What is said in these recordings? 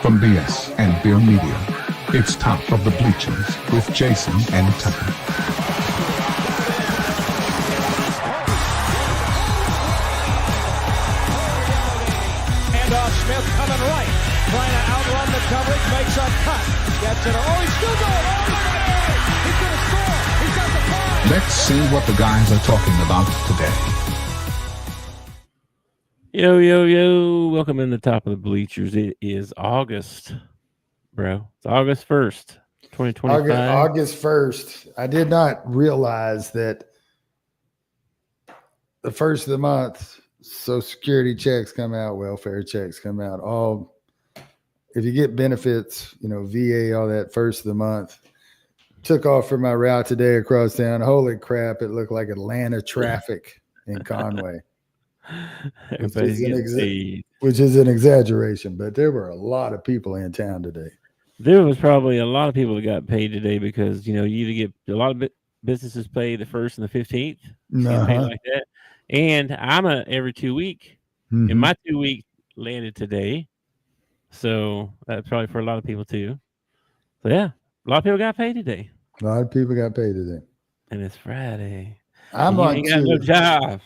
From BS and Beer Media, it's Top of the Bleachers with Jason and Tucker. Handoff, Smith coming right, trying to outrun the coverage, makes a cut, gets it. Oh, he's still going. Oh, he's going to score. He's got the ball. Let's see what the guys are talking about today. Yo. Welcome in the Top of the Bleachers. It is August, bro. It's August 1st, 2025. August 1st. I did not realize that the first of the month, Social Security checks come out, welfare checks come out. All, if you get benefits, VA, all that first of the month. Took off for my route today across town. Holy crap, it looked like Atlanta traffic in Conway. Which is an exaggeration, but there were a lot of people in town today. There was probably a lot of people that got paid today because, you either get a lot of businesses pay the 1st and the 15th. Paid like that. And I'm every 2 week. Mm-hmm. And my 2 week landed today. So that's probably for a lot of people too. So yeah, a lot of people got paid today. A lot of people got paid today. And it's Friday. I'm on got no job.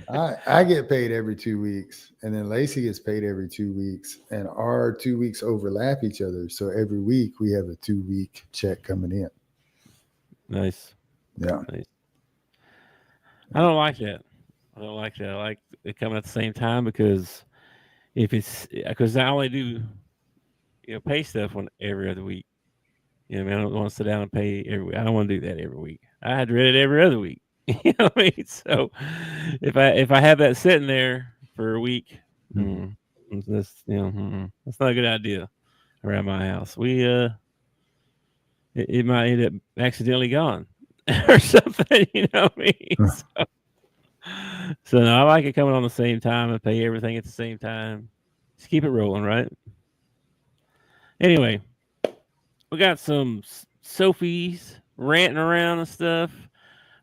I get paid every 2 weeks, and then Lacey gets paid every 2 weeks, and our 2 weeks overlap each other. So every week we have a 2 week check coming in. Nice. Yeah. Nice. I don't like that. I like it coming at the same time because I only do pay stuff every other week. I don't want to sit down and pay every week. I don't want to do that every week. I had read it every other week. You know what I mean? So if I have that sitting there for a week, that's not a good idea around my house. It might end up accidentally gone or something. You know what I mean? So no, I like it coming on the same time and pay everything at the same time. Just keep it rolling, right? Anyway. We got some Sophie's ranting around and stuff.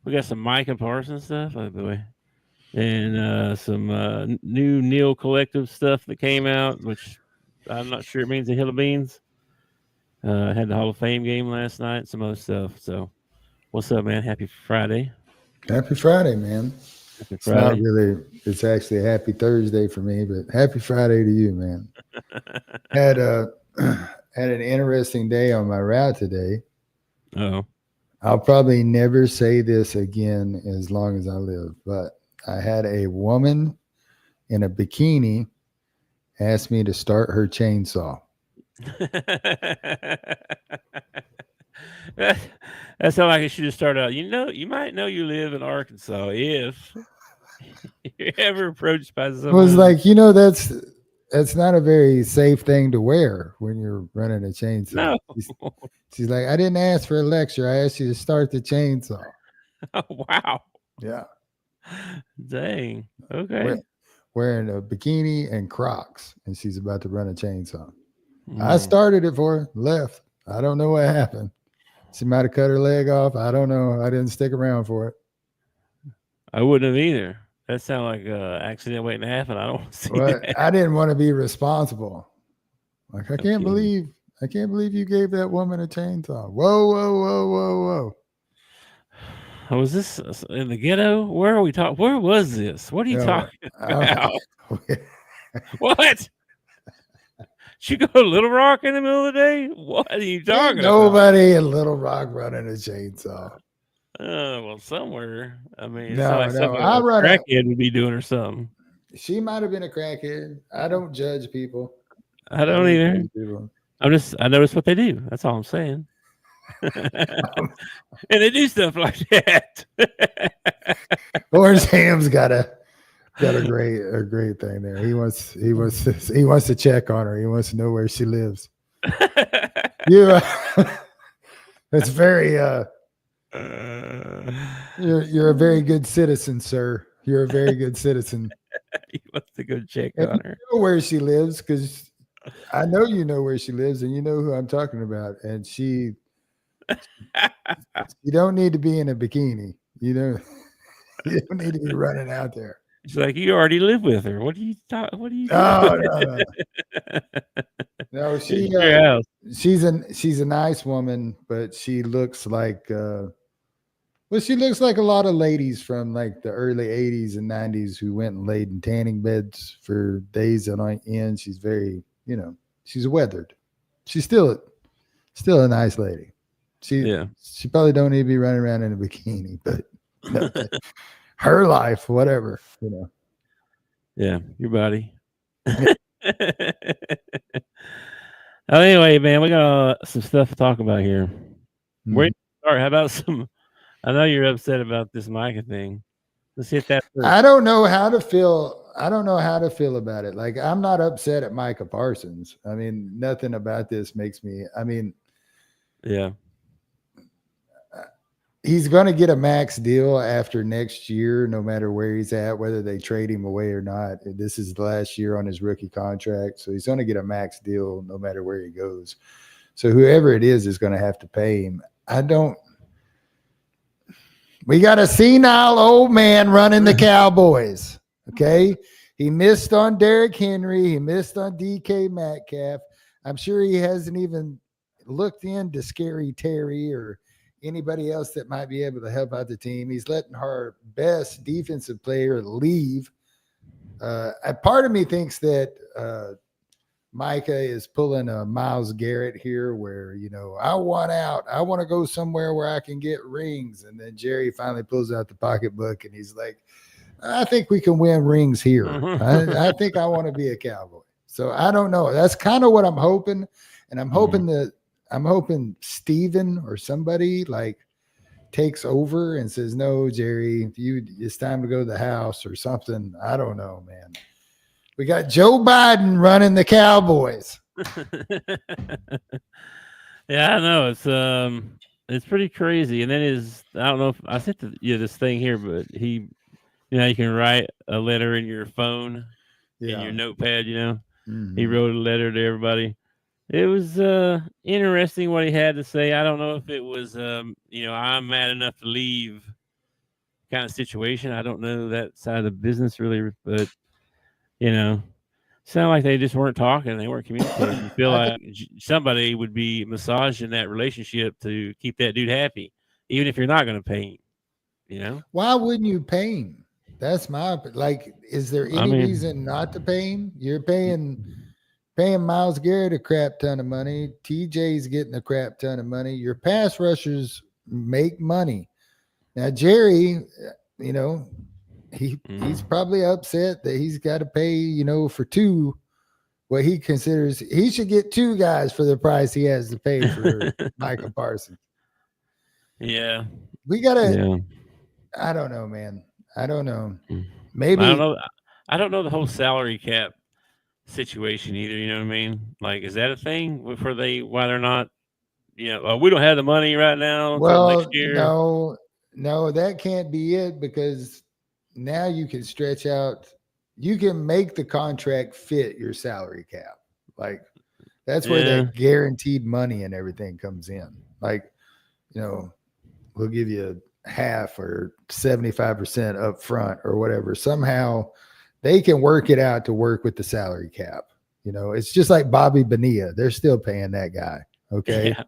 We got some Mike and Parsons stuff, by the way. And some new NIL Collectives stuff that came out, which I'm not sure it means a hill of beans. Had the Hall of Fame game last night, some other stuff. So what's up, man? Happy Friday. Happy Friday, man. Happy Friday. It's actually a happy Thursday for me, but happy Friday to you, man. Had an interesting day on my route today. Oh. I'll probably never say this again as long as I live, but I had a woman in a bikini ask me to start her chainsaw. That sounds like it should have started out. You might know you live in Arkansas if you're ever approached by someone. It was like, that's not a very safe thing to wear when you're running a chainsaw. No. She's like, I didn't ask for a lecture. I asked you to start the chainsaw. Oh, wow. Yeah. Dang. Okay. Wearing a bikini and Crocs, and she's about to run a chainsaw. I started it for her, left. I don't know what happened. She might have cut her leg off. I don't know. I didn't stick around for it. I wouldn't have either. That sounds like an accident waiting to happen. I don't want to see that. I didn't want to be responsible. Like, I can't believe you gave that woman a chainsaw. Whoa. Was this in the ghetto? Where are we talking? Where was this? What are you talking about? What? She go to Little Rock in the middle of the day? What are you talking about? Nobody in Little Rock running a chainsaw. Well, somewhere. I mean, no. A crackhead would be doing or something. She might have been a crackhead. I don't judge people. I don't either. I notice what they do. That's all I'm saying. And they do stuff like that. Orange Ham's got a great thing there. He wants to check on her. He wants to know where she lives. It's very you're a very good citizen, sir. You're a very good citizen. He wants to go check on her. You know where she lives, because I know you know where she lives, and you know who I'm talking about. And you don't need to be in a bikini. You don't need to be running out there. She's like, you already live with her. What do you talk? What do you? No, no. No, It's your house. she's a nice woman, but she looks like she looks like a lot of ladies from like the early 80s and 90s who went and laid in tanning beds for days on end. She's very, she's weathered. She's still a nice lady. She probably don't need to be running around in a bikini, but her life, whatever, Yeah, your body. Anyway, man, we got some stuff to talk about here. Where do you start? How about some? I know you're upset about this Micah thing. Let's hit that first. I don't know how to feel. I don't know how to feel about it. Like, I'm not upset at Micah Parsons. I mean, nothing about this makes me. I mean, yeah, he's going to get a max deal after next year, no matter where he's at, whether they trade him away or not. This is the last year on his rookie contract, so he's going to get a max deal no matter where he goes. So whoever it is going to have to pay him. We got a senile old man running the Cowboys, okay? He missed on Derrick Henry. He missed on DK Metcalf. I'm sure he hasn't even looked into Scary Terry or anybody else that might be able to help out the team. He's letting our best defensive player leave. A part of me thinks that Micah is pulling a Myles Garrett here where, I want out. I want to go somewhere where I can get rings. And then Jerry finally pulls out the pocketbook and he's like, I think we can win rings here. I think I want to be a Cowboy. So I don't know. That's kind of what I'm hoping. And I'm hoping Steven or somebody like takes over and says, no, Jerry, it's time to go to the house or something. I don't know, man. We got Joe Biden running the Cowboys. Yeah, I know. It's pretty crazy. And then I don't know if I sent this thing here, but you can write a letter in your phone, in your notepad, Mm-hmm. He wrote a letter to everybody. It was interesting what he had to say. I don't know if it was, I'm mad enough to leave kind of situation. I don't know that side of the business really, but, sound like they just weren't talking. They weren't communicating. You feel like somebody would be massaging that relationship to keep that dude happy, even if you're not going to pay him, Why wouldn't you pay him? That's is there any reason not to pay him? You're paying Myles Garrett a crap ton of money. TJ's getting a crap ton of money. Your pass rushers make money. Now, Jerry, he's probably upset that he's got to pay, for two, what he considers he should get two guys for the price he has to pay for Micah Parsons. Yeah. We got to, I don't know, man. I don't know. Maybe. I don't know the whole salary cap situation either. You know what I mean? Like, is that a thing why they're not, we don't have the money right now. Well, next year. No, that can't be it because now you can stretch out, you can make the contract fit your salary cap. Like, that's where that guaranteed money and everything comes in. Like, we'll give you half or 75% up front or whatever. Somehow they can work it out to work with the salary cap. It's just like Bobby Bonilla. They're still paying that guy. Okay. Yeah.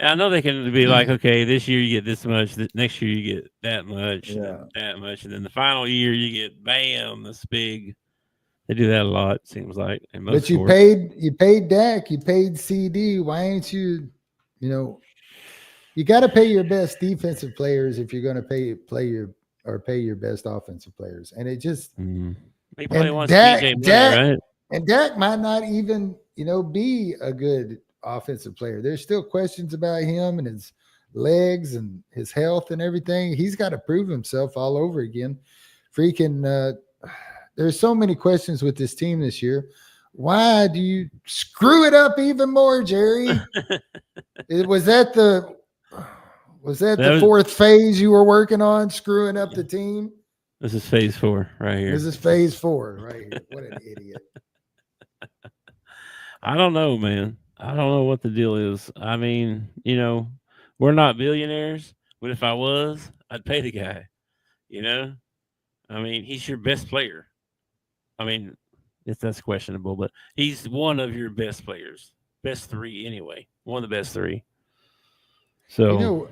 I know they can be like, okay, this year you get this much, next year you get that much, and that much, and then the final year you get bam, this big. They do that a lot, it seems like. But you paid Dak, you paid CD. Why ain't you, you got to pay your best defensive players if you're going to pay your best offensive players, and it just. He probably wants DJ money, right? And Dak might not even, be a good offensive player. There's still questions about him and his legs and his health and everything. He's got to prove himself all over again. There's so many questions with this team this year. Why do you screw it up even more, Jerry? Was that the fourth phase you were working on, screwing up the team? This is phase 4 right here. This is phase 4 right here. What an idiot. I don't know, man. I don't know what the deal is. I mean, we're not billionaires, but if I was, I'd pay the guy, I mean, he's your best player. I mean, that's questionable, but he's one of your best players. Best three anyway. One of the best three. So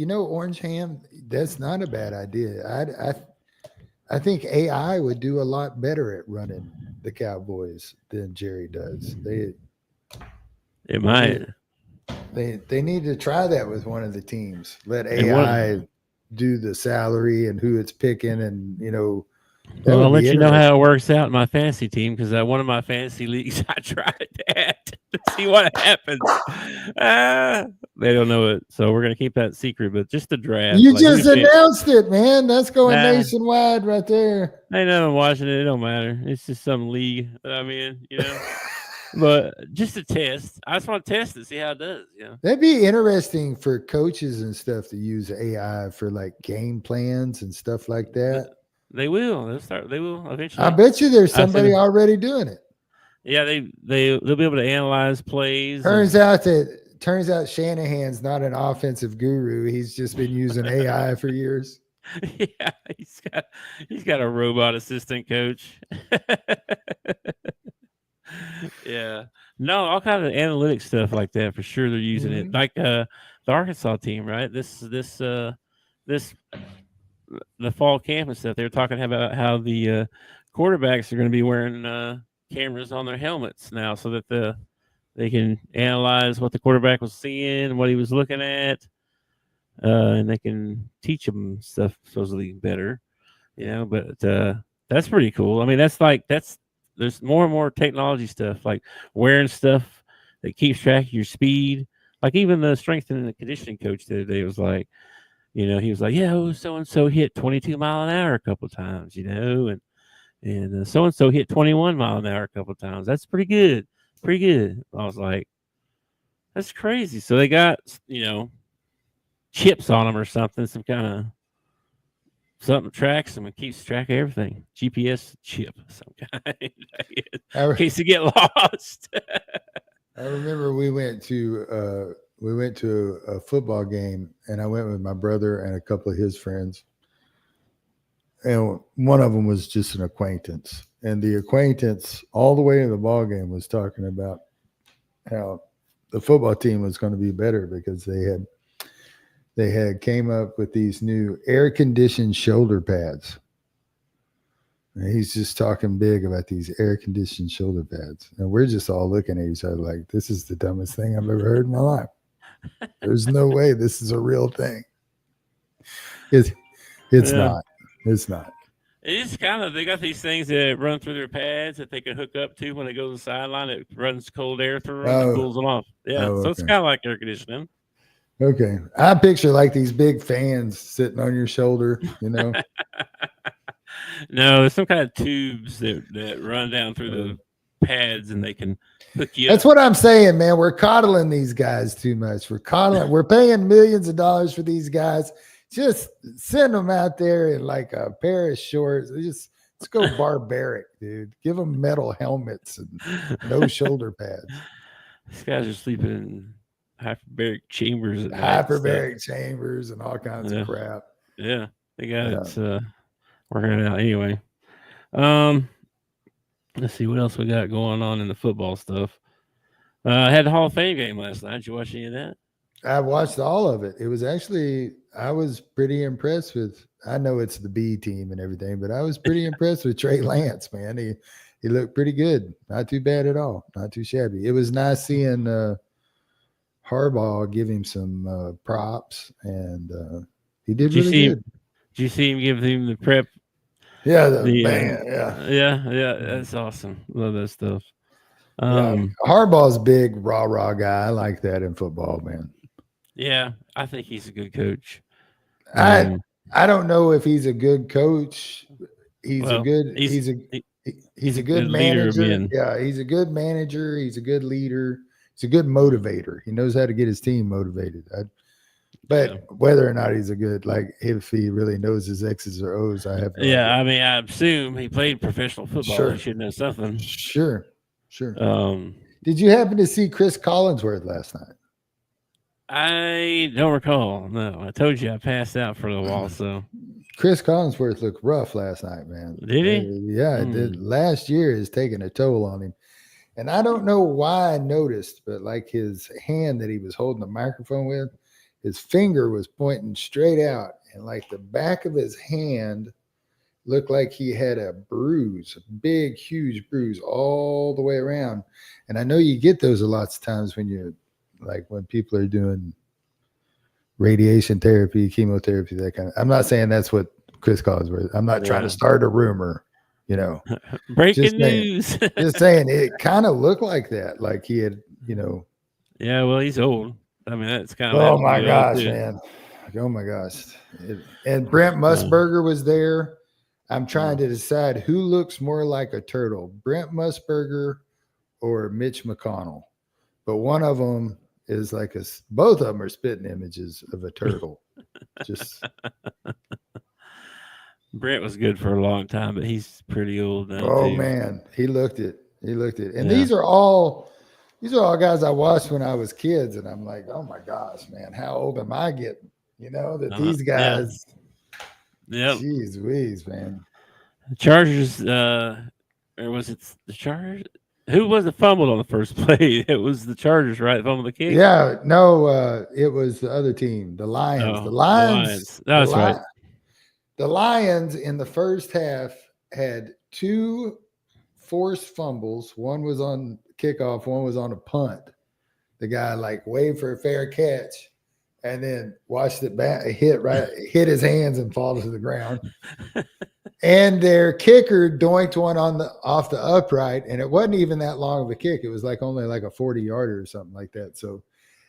Orange Ham, that's not a bad idea. I think AI would do a lot better at running the Cowboys than Jerry does. It might. They need to try that with one of the teams. Let AI do the salary and who it's picking, and Well, I'll let you know how it works out in my fantasy team, because one of my fantasy leagues I tried that to see what happens. They don't know it, so we're gonna keep that secret. But just the draft. You just announced it, man. That's going nationwide right there. I know I'm watching it. It don't matter. It's just some league that I'm in, But just a test. I just want to test it, see how it does. That'd be interesting for coaches and stuff to use AI for like game plans and stuff like that. They will. They will eventually. I bet you there's somebody already doing it. Yeah, they'll be able to analyze plays. Turns out Shanahan's not an offensive guru. He's just been using AI for years. Yeah, he's got a robot assistant coach. Yeah, no, all kinds of analytic stuff like that for sure. They're using it, like the Arkansas team, right? The fall camp and stuff. They were talking about how the quarterbacks are going to be wearing cameras on their helmets now, so that they can analyze what the quarterback was seeing, what he was looking at, and they can teach them stuff supposedly better. But that's pretty cool. I mean, there's more and more technology stuff, like wearing stuff that keeps track of your speed. Like even the strength and conditioning coach the other day was like, he was like, yeah, so-and-so hit 22 mile an hour a couple of times, and so-and-so hit 21 mile an hour a couple of times. That's pretty good. Pretty good. I was like, that's crazy. So they got, chips on them or something, some kind of something tracks them and keeps track of everything. GPS chip of some kind, in case you get lost. I remember we went to a football game, and I went with my brother and a couple of his friends. And one of them was just an acquaintance. And the acquaintance all the way in the ball game was talking about how the football team was going to be better because they had came up with these new air-conditioned shoulder pads. And he's just talking big about these air-conditioned shoulder pads. And we're just all looking at each other like, this is the dumbest thing I've ever heard in my life. There's no way this is a real thing. It's not. It's not. It's they got these things that run through their pads that they can hook up to when they go to the sideline. It runs cold air through them and cools them off. Yeah, so it's kind of like air conditioning. Okay. I picture like these big fans sitting on your shoulder, No, there's some kind of tubes that run down through the pads and they can hook you That's up. What I'm saying, man. We're coddling these guys too much. We're paying millions of dollars for these guys. Just send them out there in like a pair of shorts. Let's go barbaric, dude. Give them metal helmets and no shoulder pads. These guys are sleeping in hyperbaric chambers. Chambers and all kinds of crap. Yeah, they got it working it out anyway. Let's see what else we got going on in the football stuff. I had the Hall of Fame game last night. Did you watch any of that? I watched all of it. It was actually, I was pretty impressed with, I know it's the B team and everything, but I was pretty impressed with Trey Lance, man. He looked pretty good. Not too bad at all. Not too shabby. It was nice seeing Harbaugh give him some props, and he did really good. Did you see him give him the prep? Yeah, yeah. That's awesome. Love that stuff. Harbaugh's big rah guy. I like that in football, man. Yeah, I think he's a good coach. I don't know if he's a good coach. He's a good manager. Yeah, he's a good manager. He's a good leader. He's a good motivator. He knows how to get his team motivated. But whether or not he's a good, like if he really knows his X's or O's, I have no idea. I mean, I assume he played professional football. Sure. He should know something. Sure. Did you happen to see Chris Collinsworth last night? I don't recall. No, I told you I passed out for a little while. So Chris Collinsworth looked rough last night, man. Did he? Yeah, it did. Last year is taking a toll on him. And I don't know why I noticed, but like his hand that he was holding the microphone with, his finger was pointing straight out. And like the back of his hand looked like he had a bruise, a big, huge bruise all the way around. And I know you get those a lot of times when you're like when people are doing radiation therapy, chemotherapy, that kind of. I'm not saying that's what Chris Collinsworth. I'm not trying to start a rumor, you know. Breaking news. Just saying it kind of looked like that, like he had, you know. Yeah, well, he's old. I mean, that's kind of. Oh my gosh, man! Oh my gosh! And Brent Musburger was there. I'm trying to decide who looks more like a turtle, Brent Musburger or Mitch McConnell. But one of them is like both of them are spitting images of a turtle. Just Brent was good for a long time, but he's pretty old now. Oh too. Man, he looked it. And these are all guys I watched when I was kids, and I'm like, oh my gosh, man, how old am I getting? You know, that these guys. Yep. Jeez Louise, man. The Chargers, or was it the Chargers? Who was it fumbled on the first play? It was the Chargers, right? Fumbled the kick? Yeah, no, it was the other team, the Lions. Oh, the Lions. That's right. The Lions in the first half had 2 forced fumbles. One was on kickoff, one was on a punt. The guy like waved for a fair catch and then watched it hit his hands and fall to the ground. And their kicker doinked one off the upright, and it wasn't even that long of a kick. It was like only like a 40-yarder or something like that. So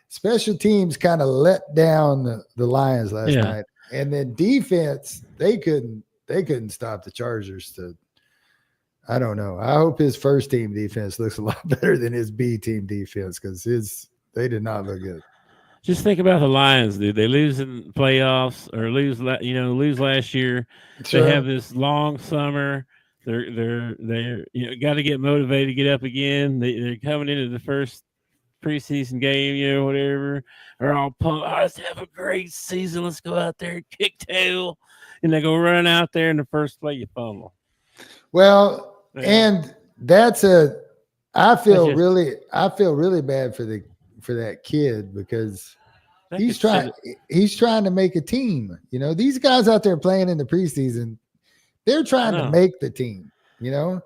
special teams kind of let down the Lions last night. And then defense, they couldn't stop the Chargers to. I don't know. I hope his first team defense looks a lot better than his B team defense because they did not look good. Just think about the Lions, dude. They lose in playoffs or lose last year. Sure. They have this long summer. They're got to get motivated to get up again. They're coming into the first preseason game, whatever. They're all pumped. Let's have a great season. Let's go out there and kick tail. And they go run out there in the first play, you fumble. Well, and I feel really bad for that kid because he's trying to make a team. These guys out there playing in the preseason, they're trying to make the team, Yeah,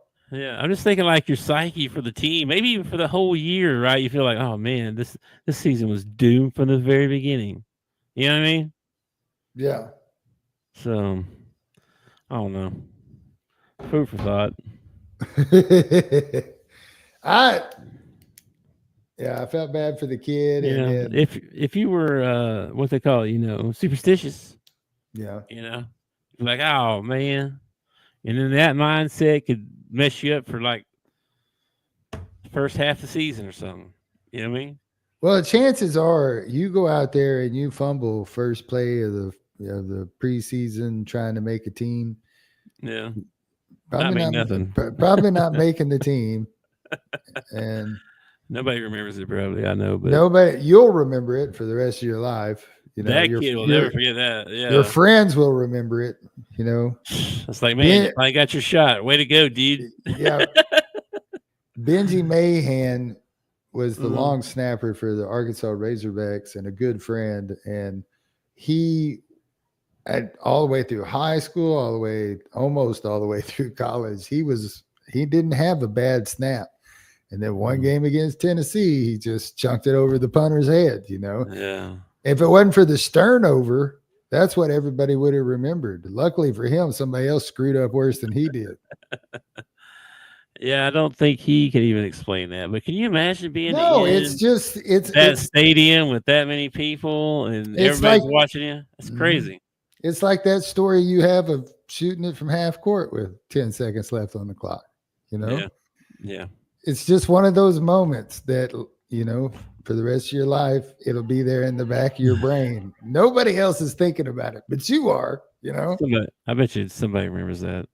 I'm just thinking like your psyche for the team, maybe even for the whole year, right? You feel like, oh man, this season was doomed from the very beginning. You know what I mean? Yeah. So, I don't know. Food for thought. I felt bad for the kid. Yeah, and if you were what they call it, superstitious. Yeah. Like, oh man. And then that mindset could mess you up for like the first half of the season or something. You know what I mean? Well, chances are you go out there and you fumble first play of the preseason trying to make a team. Yeah. Probably not making the team. And nobody remembers it, probably. I know, but you'll remember it for the rest of your life. That kid will never forget that. Yeah. Your friends will remember it. It's like, man, I got your shot. Way to go, dude. Yeah. Benji Mahan was the long snapper for the Arkansas Razorbacks and a good friend. And he all the way through high school, almost all the way through college, he didn't have a bad snap. And then one game against Tennessee, he just chunked it over the punter's head, Yeah. If it wasn't for the Sternover, that's what everybody would have remembered. Luckily for him, somebody else screwed up worse than he did. Yeah, I don't think he can even explain that. But can you imagine being it's stadium with that many people and everybody's watching you? That's crazy. It's like that story you have of shooting it from half court with 10 seconds left on the clock. Yeah. It's just one of those moments that, for the rest of your life, it'll be there in the back of your brain. Nobody else is thinking about it, but you are, I bet you somebody remembers that.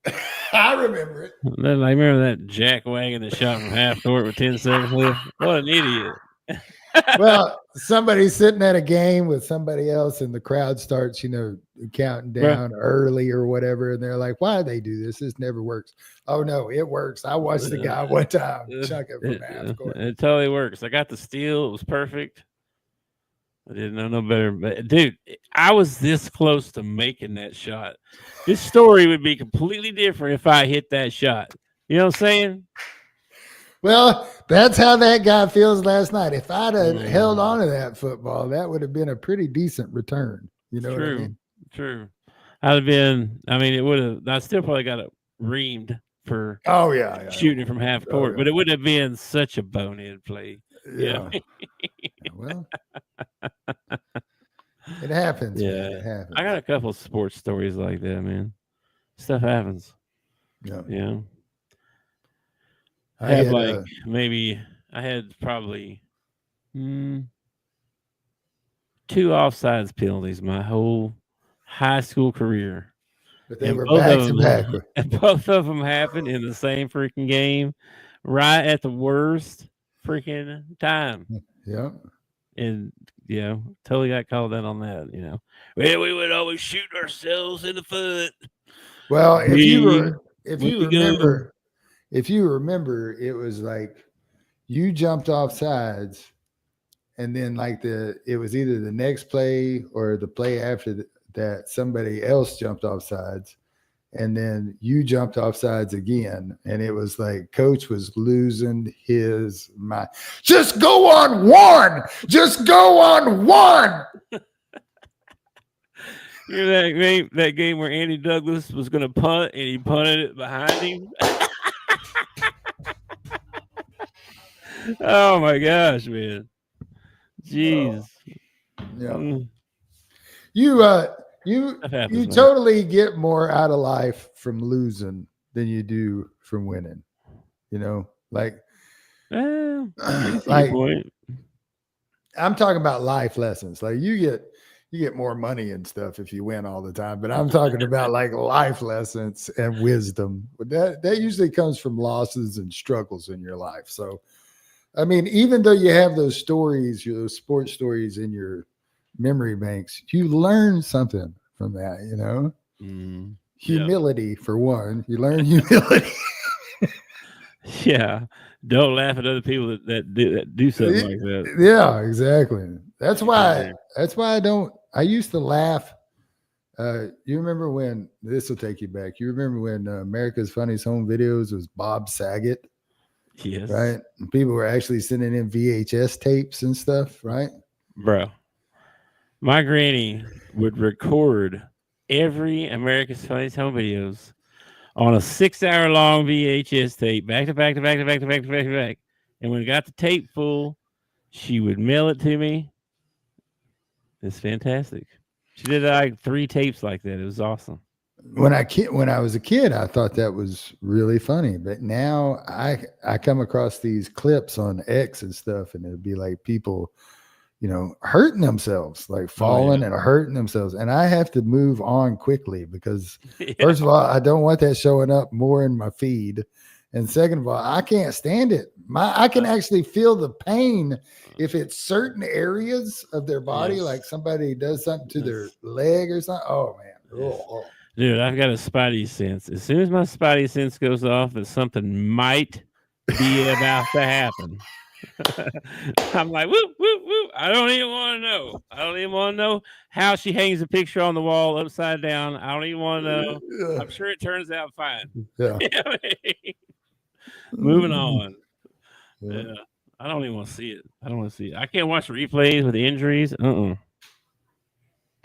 I remember it. I remember that jack wagon that shot from half court with 10 seconds left. What an idiot. Well, somebody's sitting at a game with somebody else, and the crowd starts, counting down early or whatever, and they're like, "Why do they do this? This never works." Oh no, it works. I watched the guy one time chuck it from half court. It totally works. I got the steal. It was perfect. I didn't know no better. But dude, I was this close to making that shot. This story would be completely different if I hit that shot. You know what I'm saying? Well, that's how that guy feels last night. If I'd have held on to that football, that would have been a pretty decent return. You know what I mean? True. I'd have been, it would have, I still probably got it reamed for shooting it from half court, but it would have been such a bonehead play. Yeah. Well, it happens. Yeah. Man. It happens. I got a couple of sports stories like that, man. Stuff happens. Yeah. I had probably 2 offsides penalties my whole high school career. But they were back to back. And both of them happened in the same freaking game, right at the worst freaking time. Yeah. And totally got called out on that, Well, we would always shoot ourselves in the foot. Well, if you remember, it was like you jumped off sides, and then it was either the next play or the play after that somebody else jumped off sides, and then you jumped off sides again, and it was like coach was losing his mind. Just go on one. Just go on one. You know that game where Andy Douglas was going to punt and he punted it behind him. Oh my gosh, man! Jeez. Yeah. You totally get more out of life from losing than you do from winning. I'm talking about life lessons. Like you get more money and stuff if you win all the time, but I'm talking about like life lessons and wisdom. That usually comes from losses and struggles in your life. So, even though you have those stories, those sports stories in your memory banks, you learn something from that, humility for one. You learn humility. Yeah. Don't laugh at other people that do something like that. Yeah, exactly. That's why I used to laugh. You remember when, this will take you back. You remember when America's Funniest Home Videos was Bob Saget? Yes. Right. And people were actually sending in VHS tapes and stuff, right? Bro, my granny would record every America's Funniest Home Videos on a 6-hour-long VHS tape, back to back. And when it got the tape full, she would mail it to me. It's fantastic. She did like 3 tapes like that. It was awesome. When I was a kid, I thought that was really funny. But now I come across these clips on X and stuff, and it'd be like people, hurting themselves, like falling and hurting themselves. And I have to move on quickly because first of all, I don't want that showing up more in my feed. And second of all, I can't stand it. I can actually feel the pain if it's certain areas of their body, like somebody does something to their leg or something. Oh man. Oh. Dude, I've got a spidey sense. As soon as my spidey sense goes off, that something might be about to happen. I'm like, whoop, whoop, whoop. I don't even want to know how she hangs a picture on the wall upside down. I don't even want to know. Yeah. I'm sure it turns out fine. Yeah. Moving on. Yeah. I don't even want to see it. I can't watch replays with the injuries.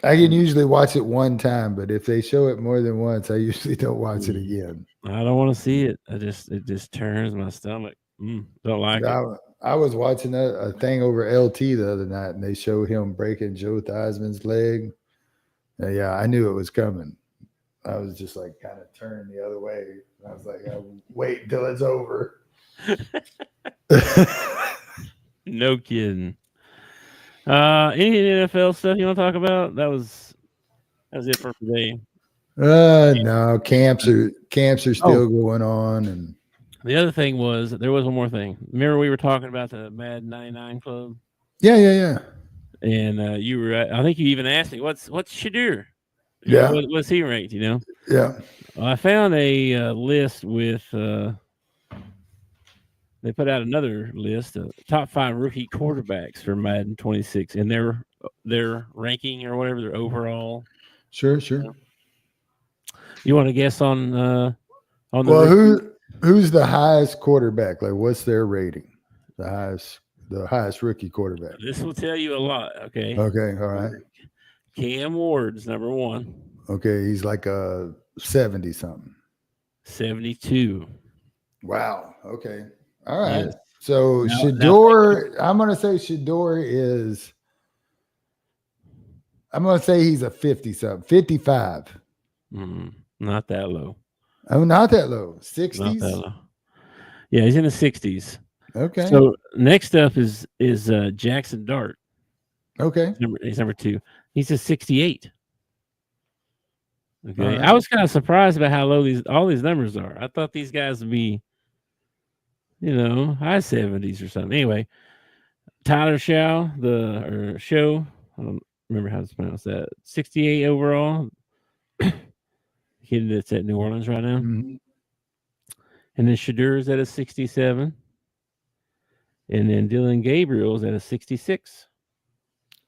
I can usually watch it one time, but if they show it more than once, I usually don't watch it again. I don't want to see it. It just turns my stomach. Don't like it. I was watching a thing over LT the other night, and they showed him breaking Joe Theismann's leg. And yeah, I knew it was coming. I was just like kind of turning the other way. I was like, I'll wait until it's over. No kidding. Any NFL stuff you want to talk about? That was it for today. No, camps are still going on, and the other thing was there was one more thing. Remember we were talking about the Mad 99 Club? Yeah. And you were, I think you even asked me, what's Shadur? Yeah. What's he ranked? Yeah. Well, I found a list with. They put out another list of top 5 rookie quarterbacks for Madden 26, and their ranking or whatever, their overall. Sure. You want to guess on the? Well, who's the highest quarterback? Like, what's their rating? The highest rookie quarterback. This will tell you a lot. Okay. Okay. All right. Cam Ward's number 1. Okay. He's like a 70 something. 72. Wow. Okay. All right. Yes. So Now- Shador, I'm going to say Shador is. I'm going to say he's a 50 something, 55. Not that low. Oh, not that low. 60s. Not that low. Yeah, he's in the 60s. Okay. So next up is Jackson Dart. Okay. He's number 2. He's a 68. Okay. Right. I was kind of surprised about how low all these numbers are. I thought these guys would be, high 70s or something. Anyway, Tyler Show, I don't remember how to pronounce that. 68 overall. Kid that's at New Orleans right now. Mm-hmm. And then Shadur's at a 67. And then Dylan Gabriel's at a 66.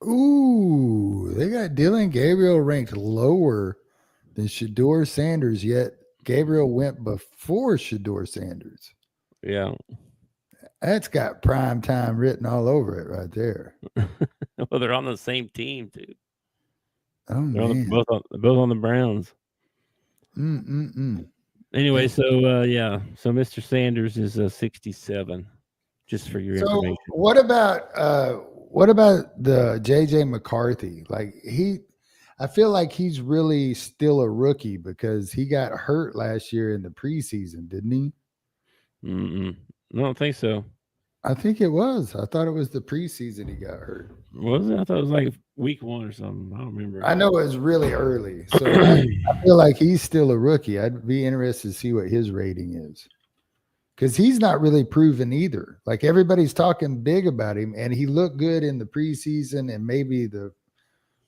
Ooh, they got Dylan Gabriel ranked lower than Shador Sanders, yet Gabriel went before Shador Sanders. Yeah. That's got prime time written all over it right there. Well, they're on the same team, too. Oh, They're man. both on the Browns. Anyway, so so Mr. Sanders is a 67, just for your information. What about the JJ McCarthy? Like I feel like he's really still a rookie because he got hurt last year in the preseason, didn't he? I don't think so. I think it was. I thought it was the preseason he got hurt. Was it? I thought it was like week 1 or something. I don't remember. I know it was really early. So I feel like he's still a rookie. I'd be interested to see what his rating is. Because he's not really proven either. Like everybody's talking big about him, and he looked good in the preseason and maybe the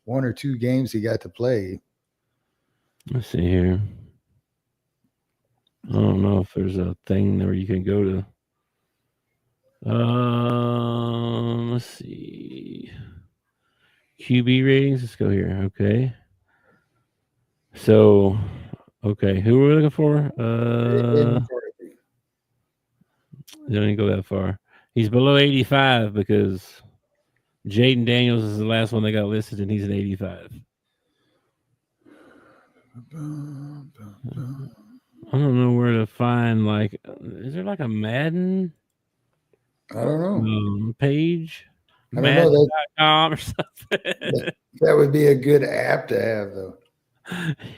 1 or 2 games he got to play. Let's see here. I don't know if there's a thing where you can go to. Let's see. QB ratings. Let's go here. Okay. So, okay, who are we looking for? They don't even go that far. He's below 85 because Jaden Daniels is the last one they got listed, and he's an 85. I don't know where to find, like, is there like a Madden? I don't know. Page? I don't know. Madden.com or something. That would be a good app to have, though.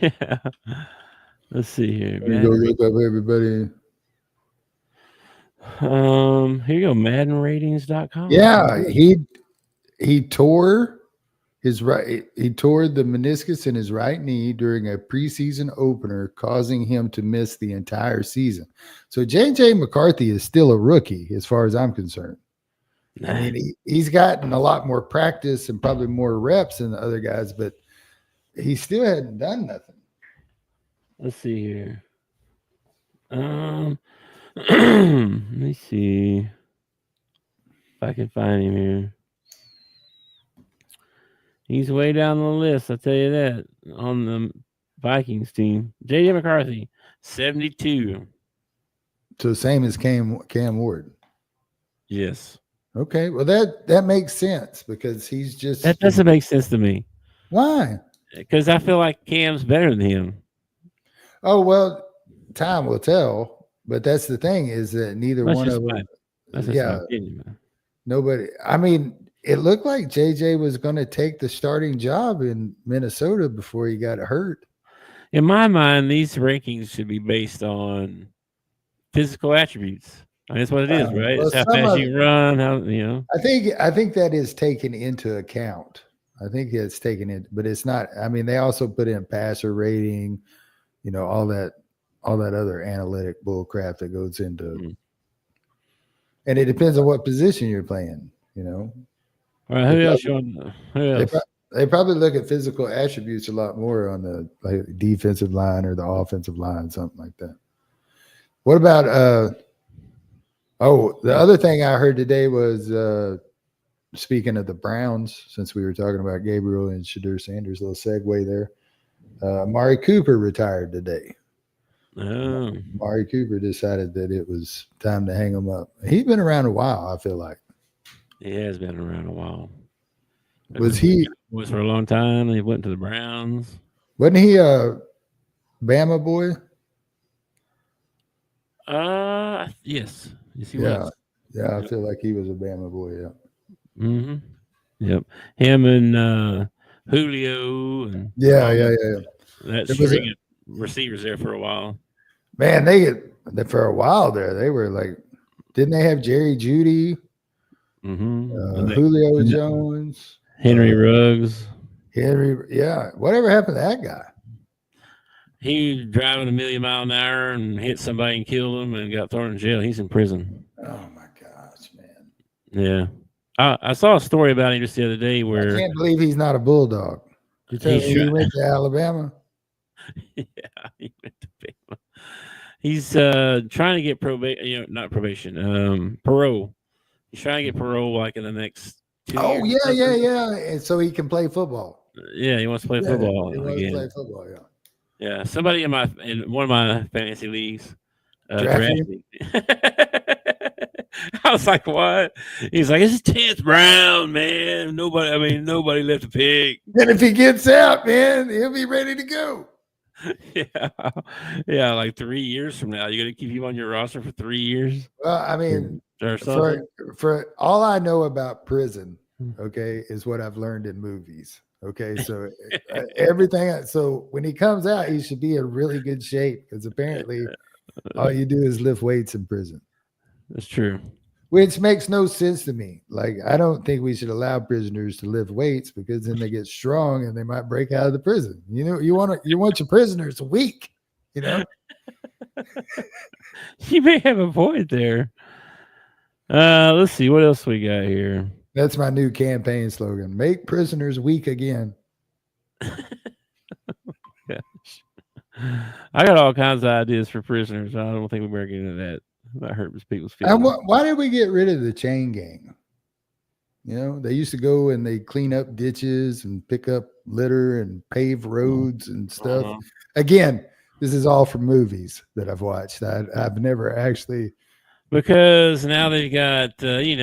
Yeah. Let's see here. Go look up everybody. Here you go, MaddenRatings.com. Yeah, he tore he tore the meniscus in his right knee during a preseason opener, causing him to miss the entire season. So JJ McCarthy is still a rookie as far as I'm concerned. I mean, he's gotten a lot more practice and probably more reps than the other guys, but he still hadn't done nothing. Let's see here. Let me see if I can find him here. He's way down the list, I'll tell you that, on the Vikings team. J.J. McCarthy, 72. So same as Cam Ward. Yes. Okay, well that makes sense because he's just That doesn't make sense to me. Why? Because I feel like Cam's better than him. Oh, well, time will tell. But that's the thing is that neither one of them. That's just my opinion, man. Nobody. I mean, it looked like JJ was going to take the starting job in Minnesota before he got hurt. In my mind, these rankings should be based on physical attributes. I mean, that's what it is, right? Well, it's how fast you run, I think that is taken into account. I think it's taken in, but it's not. I mean, they also put in passer rating, all that other analytic bull crap that goes into, and it depends on what position you're playing. All right, who else you want? Who else? They probably look at physical attributes a lot more on the defensive line or the offensive line, something like that. What about the other thing I heard today was speaking of the Browns, since we were talking about Gabriel and Shadur Sanders, little segue there. Amari Cooper retired today. Oh. Amari Cooper decided that it was time to hang him up. He's been around a while, I feel like. He has been around a while. Was he for a long time? He went to the Browns. Wasn't he a Bama boy? Yes, he was. Yeah, I feel like he was a Bama boy. Yeah. Mm-hmm. Yep. Him and Julio and yeah. That string of receivers there for a while. Man, for a while there, they were like, didn't they have Jerry Jeudy, Julio Jones, Henry Ruggs? Whatever happened to that guy? He was driving 1,000,000 miles an hour and hit somebody and killed him and got thrown in jail. He's in prison. Oh my gosh, man! Yeah, I saw a story about him just the other day where I can't believe he's not a Bulldog. You tell me he went to Alabama? Yeah, he went to Bama. He's trying to get parole. He's trying to get parole like in the next 2 years. Oh, yeah. And so he can play football. Yeah, he wants to play football. He wants to play football, yeah. Yeah, somebody in one of my fantasy leagues drafted me. I was like, "What?" He's like, "It's 10th round, man. Nobody left a pick." And if he gets out, man, he'll be ready to go. Yeah, like 3 years from now, you're gonna keep him on your roster for 3 years. Well, I mean, or something. For all I know about prison, okay, is what I've learned in movies. Okay, so everything. So when he comes out, he should be in really good shape because apparently all you do is lift weights in prison. That's true. Which makes no sense to me. Like, I don't think we should allow prisoners to lift weights because then they get strong and they might break out of the prison. You know, you want your prisoners weak. You know. You may have a point there. Let's see what else we got here. That's my new campaign slogan. Make prisoners weak again. I got all kinds of ideas for prisoners. I don't think we better get into that. That hurts people's feelings. Why did we get rid of the chain gang? You know, they used to go and they clean up ditches and pick up litter and pave roads and stuff. Again, this is all from movies that I've watched. I've never actually... Because now they got, they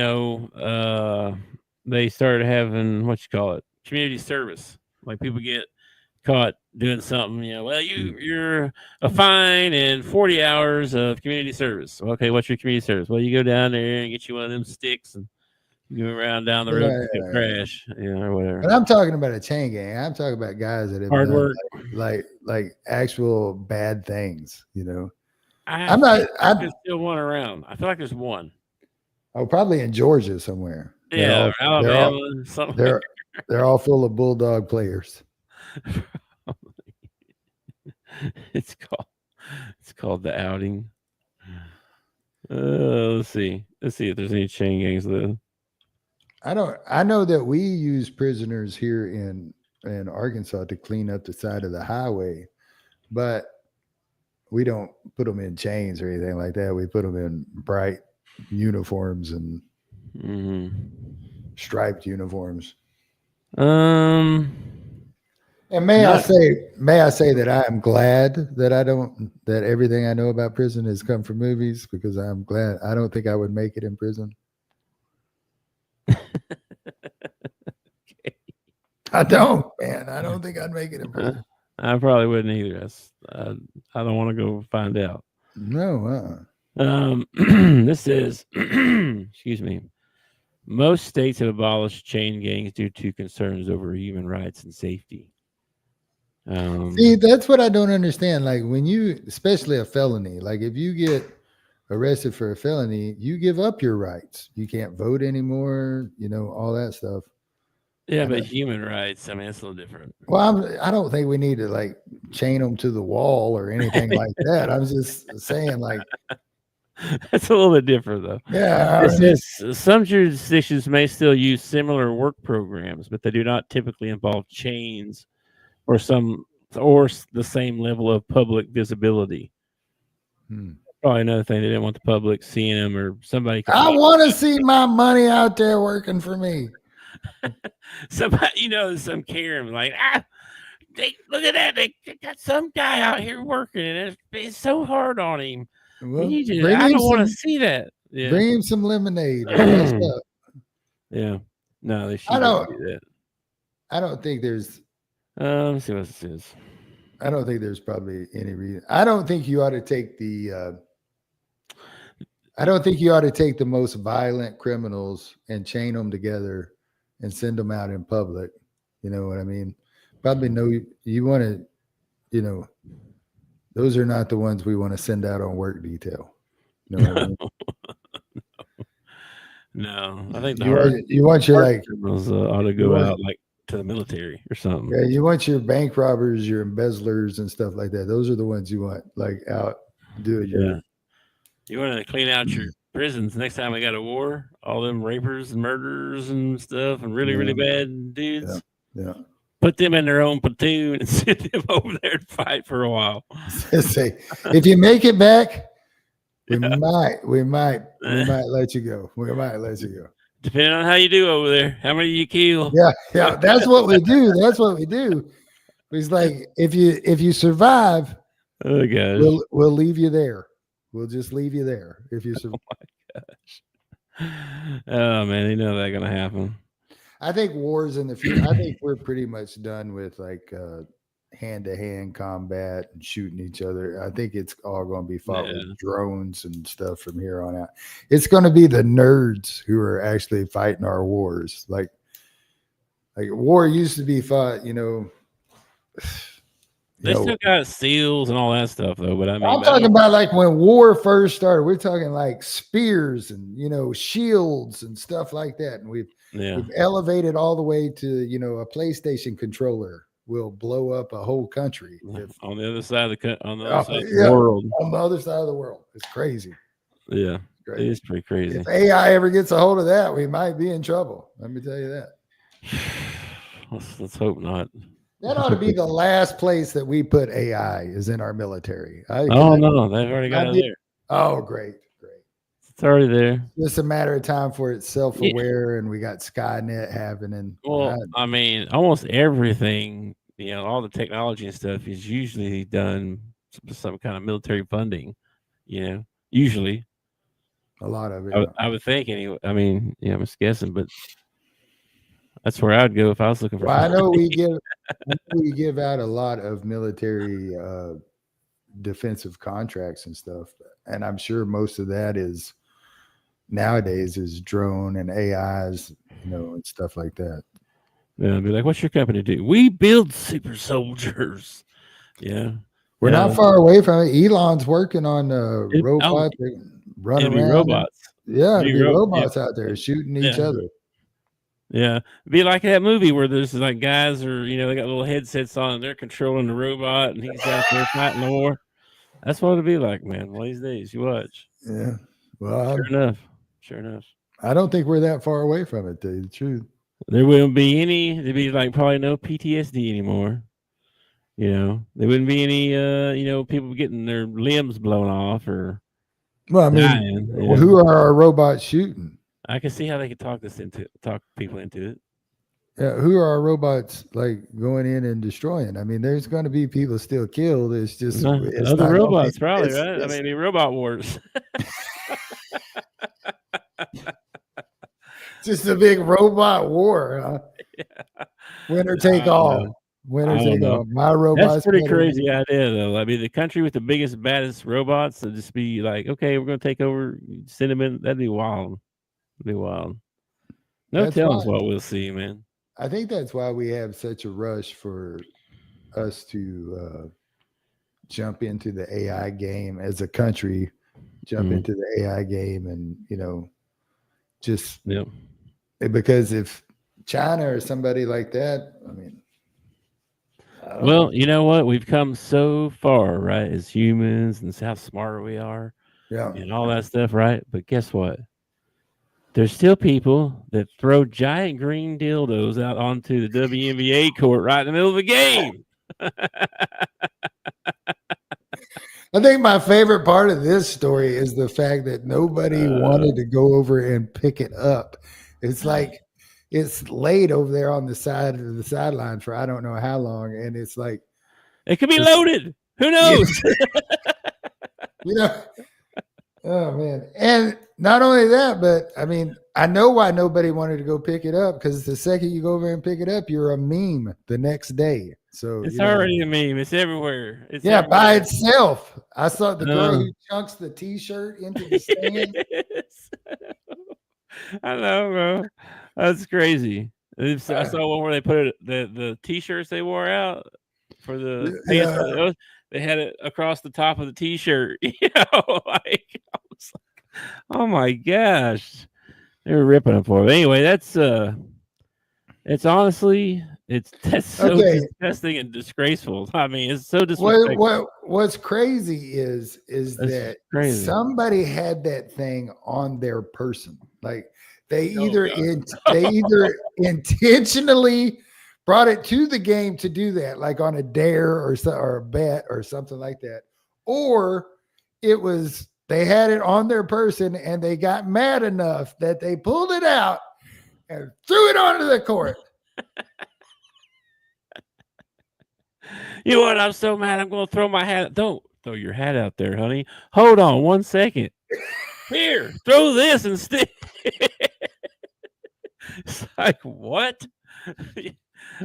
started having, community service. Like people get caught doing something, you're a fine and 40 hours of community service. Okay, what's your community service? Well, you go down there and get you one of them sticks and you go around down the road and crash, or whatever. But I'm talking about a chain gang. I'm talking about guys that have hard work, like actual bad things, you know. I'm there's still one around. I feel like there's one. Oh, probably in Georgia somewhere. Yeah, Alabama. They're all full of Bulldog players. It's called the outing. Let's see if there's any chain gangs though. I know that we use prisoners here in Arkansas to clean up the side of the highway, but we don't put them in chains or anything like that. We put them in bright uniforms and striped uniforms. And may I say that I am glad that everything I know about prison has come from movies, because I'm glad. I don't think I would make it in prison. I don't, man. I don't think I'd make it in prison. I probably wouldn't either. I don't want to go find out. No. This is, excuse me. Most states have abolished chain gangs due to concerns over human rights and safety. See, that's what I don't understand. Like when especially a felony, like if you get arrested for a felony, you give up your rights. You can't vote anymore, all that stuff. Yeah, but human rights, I mean, it's a little different. Well, I don't think we need to chain them to the wall or anything like that. I'm just saying, That's a little bit different, though. Yeah, It says some jurisdictions may still use similar work programs, but they do not typically involve chains or the same level of public visibility. Probably another thing, they didn't want the public seeing them, or somebody. I want to see my money out there working for me. Somebody, some Karen like, look at that, they got some guy out here working, and it's so hard on him. Well, I don't want to see that. Yeah. Bring him some lemonade. What's up? Yeah. No, they shouldn't do that. I don't think there's. Let me see what this is. I don't think there's probably any reason. I don't think you ought to take the. I don't think you ought to take the most violent criminals and chain them together and send them out in public. You know what I mean? Probably no. You want to, those are not the ones we want to send out on work detail. You know what I mean? No, I think you want your criminals ought to go out like to the military or something. Yeah, you want your bank robbers, your embezzlers, and stuff like that. Those are the ones you want out doing your. You want to clean out your prisons next time we got a war. All them rapers and murderers and stuff, and really, really bad dudes. Yeah. Put them in their own platoon and send them over there to fight for a while. Say, if you make it back, we might let you go. We might let you go. Depending on how you do over there, how many you kill. Yeah. That's what we do. It's like if you survive, oh gosh, we'll leave you there. We'll just leave you there if you survive. Oh my gosh. Oh man, they know that's gonna happen. I think wars in the future. I think we're pretty much done with like hand-to-hand combat and shooting each other. I think it's all going to be fought with drones and stuff from here on out. It's going to be the nerds who are actually fighting our wars. Like war used to be fought, They still got seals and all that stuff, though. But I'm talking about like when war first started. We're talking like spears and shields and stuff like that. And we've elevated all the way to a PlayStation controller will blow up a whole country on the other side of the world. On the other side of the world, it's crazy. Yeah, it is pretty crazy. If AI ever gets a hold of that, we might be in trouble. Let me tell you that. Let's hope not. That ought to be the last place that we put AI is in our military. No, they've already got it there. Oh, great. It's already there. Just a matter of time for it's self-aware, and we got Skynet happening. Well, I mean, almost everything, all the technology and stuff is usually done with some kind of military funding. Usually a lot of it. I would think anyway. I mean, I'm just guessing, but that's where I'd go if I was looking for. Well, I know we give out a lot of military defensive contracts and stuff, and I'm sure most of that is nowadays is drone and AIs, and stuff like that. Yeah, I'd be like, "What's your company do?" We build super soldiers. Yeah, we're not far away from it. Elon's working on robots running around. Robots. Robots out there shooting each other. Yeah, it'd be like that movie where there's like guys or they got little headsets on and they're controlling the robot and he's out there fighting the war. That's what it'd be like, man. One of these days, you watch. Yeah. Well, Sure enough. I don't think we're that far away from it, to tell you the truth. There wouldn't be any. There'd be like probably no PTSD anymore. There wouldn't be any. People getting their limbs blown off or. Well, I mean, dying, who are our robots shooting? I can see how they could talk people into it. Yeah, who are our robots like going in and destroying? I mean, there's going to be people still killed. It's just other robots, probably, right? I mean, the robot wars. Just a big robot war, huh? Yeah. Winner take all. Winner take all. My robots. That's a pretty crazy idea, though. I mean, the country with the biggest, baddest robots to just be like, okay, we're going to take over, send them in. That'd be wild. It'd be wild. No telling what we'll see, man. I think that's why we have such a rush for us to jump into the AI game as a country, into the AI game and, just because if China or somebody like that, I mean. Well, you know what? We've come so far, right, as humans and how smart we are. Yeah. and all that stuff, right? But guess what? There's still people that throw giant green dildos out onto the WNBA court right in the middle of the game. I think my favorite part of this story is the fact that nobody wanted to go over and pick it up. It's like it's laid over there on the side of the sideline for I don't know how long, and it's like it could be loaded. Who knows? Oh man. And not only that, but I mean, I know why nobody wanted to go pick it up, because the second you go over and pick it up, you're a meme the next day. So it's already a meme. It's everywhere. It's everywhere. By itself. I saw the girl who chunks the t-shirt into the stand. I know, bro. That's crazy. I saw one where they put the t-shirts they wore out for the pants. They had it across the top of the t-shirt. Like, I was like, oh my gosh. They were ripping it for it. Anyway, that's it's honestly that's so disgusting and disgraceful. I mean, it's so disrespectful. What's crazy is that somebody had that thing on their person. Like they either intentionally brought it to the game to do that, like on a dare or a bet or something like that, or it was they had it on their person and they got mad enough that they pulled it out and threw it onto the court. You know what? I'm so mad. I'm going to throw my hat. Don't throw your hat out there, honey. Hold on 1 second. Here, throw this instead. It's like, what?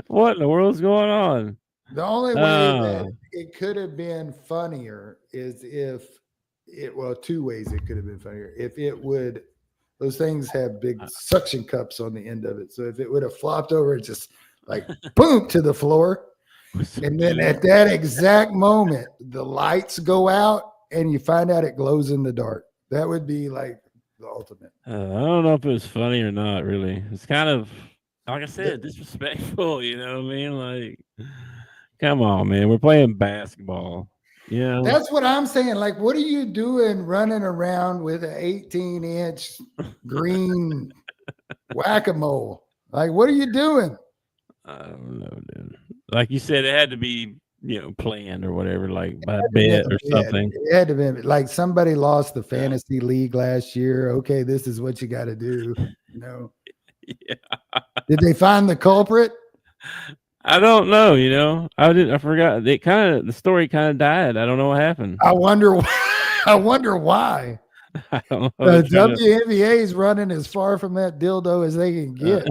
What in the world's going on? The only way that it could have been funnier is if two ways it could have been funnier. If it would, those things have big suction cups on the end of it. So if it would have flopped over and just like boom to the floor, and then at that exact moment, the lights go out and you find out it glows in the dark. That would be like the ultimate. I don't know if it was funny or not, really. It's kind of, like I said, disrespectful, you know what I mean? Like, come on, man. We're playing basketball. Yeah. That's what I'm saying. Like, what are you doing running around with an 18-inch green whack-a-mole? Like, what are you doing? I don't know, dude. Like you said, it had to be, planned or whatever, like by bet or something. It had to be like somebody lost the fantasy league last year. Okay, this is what you got to do. Yeah. Did they find the culprit? I don't know. I forgot. The story kind of died. I don't know what happened. I wonder why. I don't know. The WNBA is running as far from that dildo as they can get.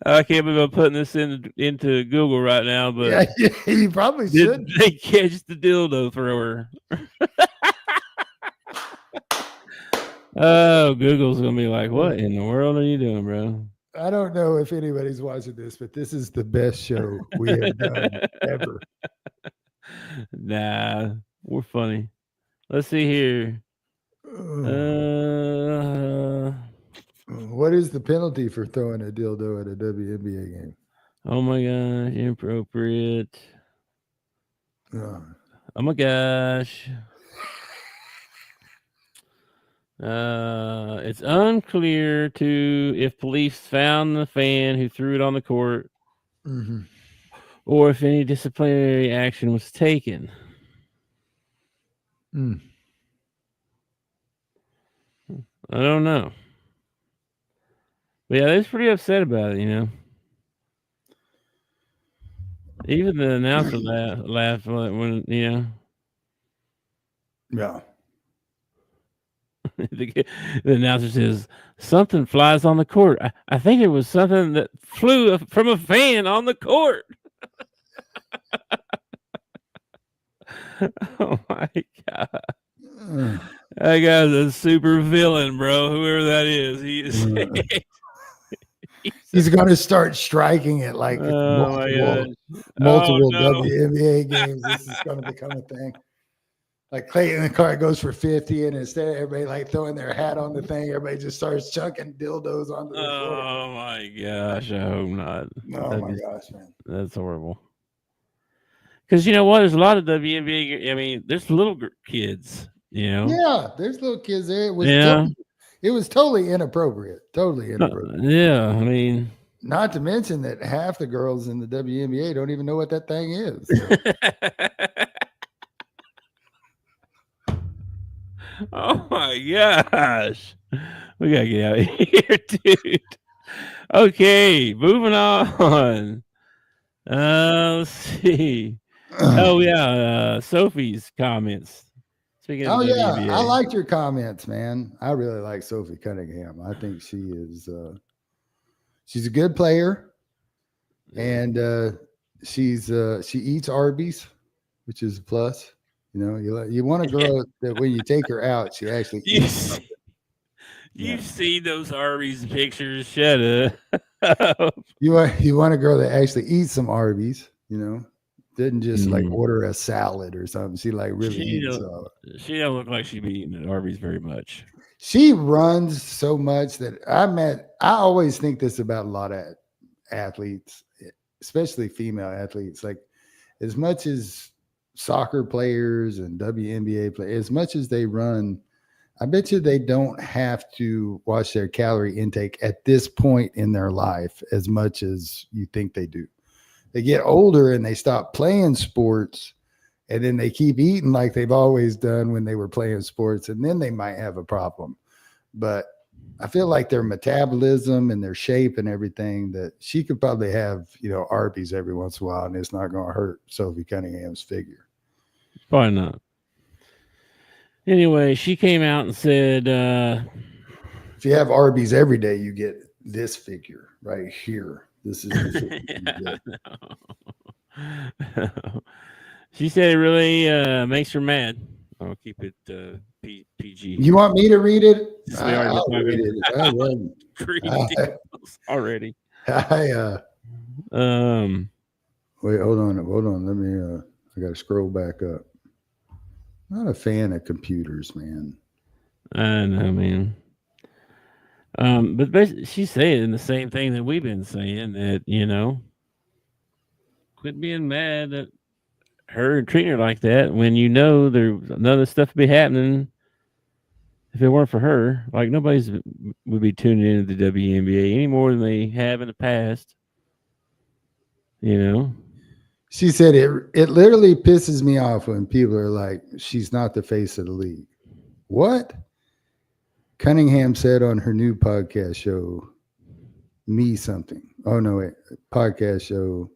I can't believe I'm putting this into Google right now, but yeah, you probably should. They catch the dildo thrower? Oh, Google's gonna be like, "What in the world are you doing, bro?" I don't know if anybody's watching this, but this is the best show we have done ever. Nah, we're funny. Let's see here. What is the penalty for throwing a dildo at a WNBA game? Oh my gosh, inappropriate. Oh my gosh. It's unclear if police found the fan who threw it on the court, or if any disciplinary action was taken. I don't know. But yeah, they was pretty upset about it, Even the announcer laughed when. Yeah. The announcer says something flies on the court. I think it was something that flew from a fan on the court. Oh my god! That guy's a super villain, bro. Whoever that is, he's going to start striking it like multiple WNBA games. This is going to become a thing. Like Clayton in the car goes for 50, and instead of everybody like throwing their hat on the thing, everybody just starts chucking dildos onto the floor. Oh my gosh, I hope not. Oh my gosh, man. That's horrible. Because you know what? There's a lot of WNBA. I mean, there's little kids. You know. Yeah, there's little kids there. Yeah. It was totally inappropriate. Totally inappropriate. Yeah. I mean. Not to mention that half the girls in the WNBA don't even know what that thing is. Oh my gosh. We gotta get out of here, dude. Okay, moving on. Let's see. Oh yeah, Sophie's comments. Speaking of the WNBA. I liked your comments, man. I really like Sophie Cunningham. I think she is she's a good player, and she eats Arby's, which is a plus. You know, you want a girl that when you take her out, she actually eats. You've seen those Arby's pictures. Shut up. You want a girl that actually eats some Arby's, you know, didn't just like order a salad or something. She like really eats salad. She don't look like she'd be eating at Arby's very much. She runs so much that I always think this about a lot of athletes, especially female athletes. Like as much as soccer players and WNBA players, as much as they run, I bet you they don't have to watch their calorie intake at this point in their life as much as you think they do. They get older and they stop playing sports, and then they keep eating like they've always done when they were playing sports, and then they might have a problem. But I feel like their metabolism and their shape and everything, that she could probably have, you know, Arby's every once in a while, and it's not going to hurt Sophie Cunningham's figure. Probably not. Anyway, she came out and said, if you have Arby's every day, you get this figure right here. This is the no. She said it really makes her mad. I'll keep it PG. You want me to read it? I'll read it. Already. Wait, hold on. Let me I gotta scroll back up. Not a fan of computers, man. I know, man. But basically, she's saying the same thing that we've been saying, that, you know, quit being mad at her and treating her like that when you know there's none of this stuff would be happening if it weren't for her. Like nobody's would be tuning into the WNBA any more than they have in the past. You know? She said it literally pisses me off when people are like, she's not the face of the league. What? Cunningham said on her new podcast show, Me Something. Oh, no, wait. Podcast show.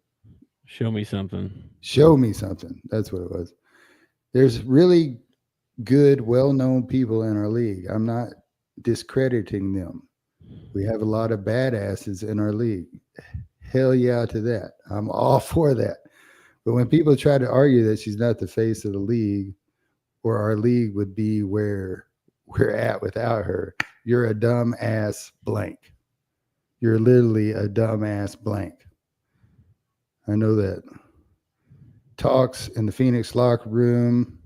Show Me Something. Show Me Something. That's what it was. There's really good, well-known people in our league. I'm not discrediting them. We have a lot of badasses in our league. Hell yeah to that. I'm all for that. But when people try to argue that she's not the face of the league, or our league would be where we're at without her, you're a dumb ass blank. You're literally a dumb ass blank. I know that. Talks in the Phoenix locker room.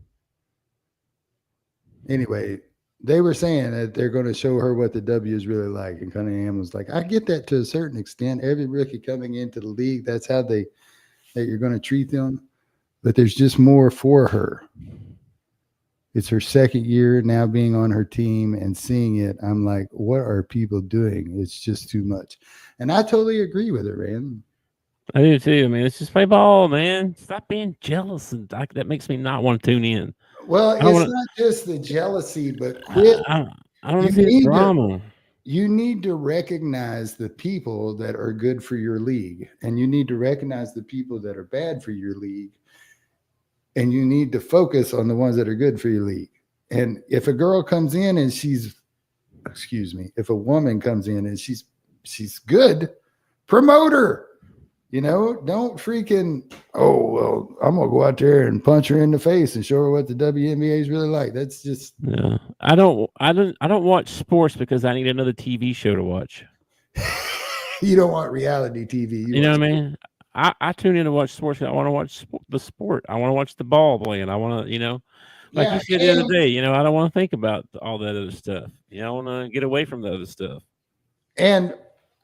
Anyway, they were saying that they're going to show her what the W is really like. And Cunningham was like, I get that to a certain extent. Every rookie coming into the league, that's how that you're going to treat them. But there's just more for her. It's her second year now being on her team and seeing it. I'm like, what are people doing? It's just too much. And I totally agree with her, man. I do too. I mean, let's just play ball, man. Stop being jealous. And that makes me not want to tune in. Well, it's not just the jealousy, but quit. I don't want to see the drama. You need to recognize the people that are good for your league, and you need to recognize the people that are bad for your league, and you need to focus on the ones that are good for your league. And if a girl comes in and if a woman comes in and she's good, promote her. You know, don't freaking, oh, well, I'm going to go out there and punch her in the face and show her what the WNBA is really like. That's just. Yeah. I don't watch sports because I need another TV show to watch. You don't want reality TV. You know what I mean? I tune in to watch sports. I want to watch the sport. I want to watch the ball playing. I want to, you know, like you said the other day, you know, I don't want to think about all that other stuff. You know, I want to get away from the other stuff. And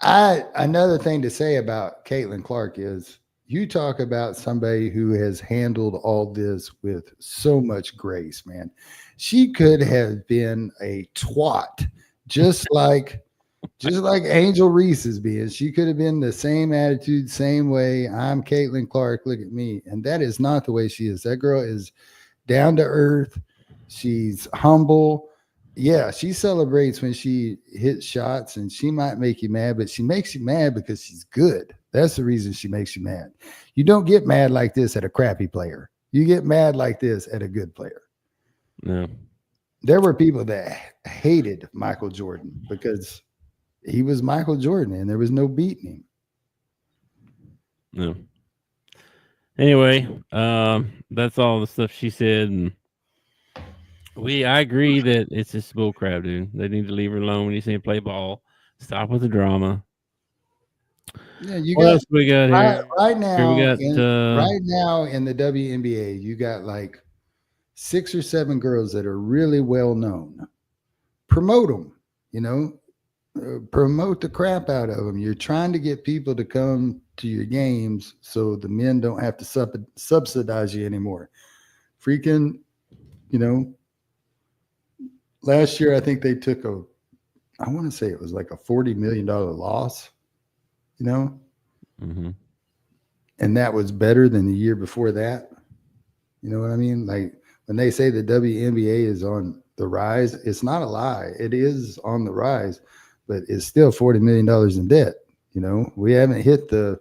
another thing to say about Caitlin Clark is, you talk about somebody who has handled all this with so much grace, man. She could have been a twat, just like Angel Reese is being. She could have been the same attitude, same way. I'm Caitlin Clark. Look at me. And that is not the way she is. That girl is down to earth. She's humble. Yeah, she celebrates when she hits shots, and she might make you mad, but she makes you mad because she's good. That's the reason she makes you mad. You don't get mad like this at a crappy player. You get mad like this at a good player. No. There were people that hated Michael Jordan because he was Michael Jordan and there was no beating him. No. Anyway, that's all the stuff she said, and I agree that it's just bull crap, dude. They need to leave her alone when you say play ball. Stop with the drama. Yeah, you What got else we got here? right now. Here we got, right now in the WNBA, you got like 6 or 7 girls that are really well known. Promote them, promote the crap out of them. You're trying to get people to come to your games so the men don't have to subsidize you anymore. Freaking, last year I think they took I want to say it was like a $40 million loss, Mm-hmm. and that was better than the year before that. You know what I mean? Like when they say the WNBA is on the rise, it's not a lie. It is on the rise, but it's still $40 million in debt. We haven't hit the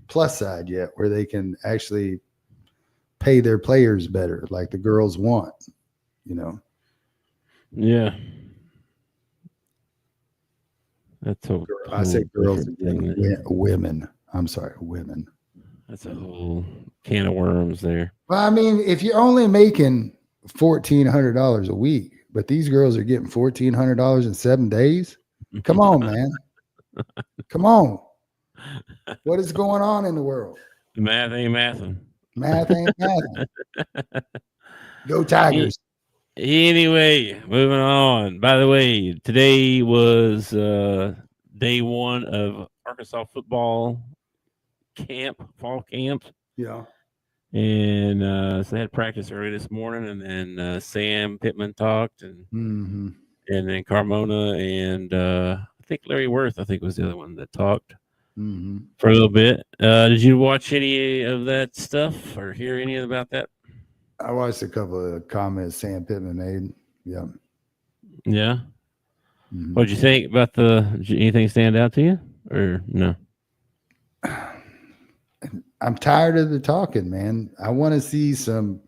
plus side yet where they can actually pay their players better like the girls want, Yeah. That's a I say girls thing. women. I'm sorry, women. That's a whole can of worms there. Well, I mean, if you're only making $1,400 a week, but these girls are getting $1,400 in 7 days, come on, man. Come on. What is going on in the world? Math ain't mathing. Math ain't mathing. Go Tigers. Anyway, moving on. By the way, today was day 1 of Arkansas football fall camp. Yeah. And so they had practice early this morning, and then Sam Pittman talked, and Mm-hmm. and then Carmona, and I think Larry Worth, was the other one that talked for a little bit. Did you watch any of that stuff or hear any about that? I watched a couple of comments Sam Pittman made. Yeah. Yeah. Mm-hmm. What'd you think about did anything stand out to you or no? I'm tired of the talking, man. I want to see some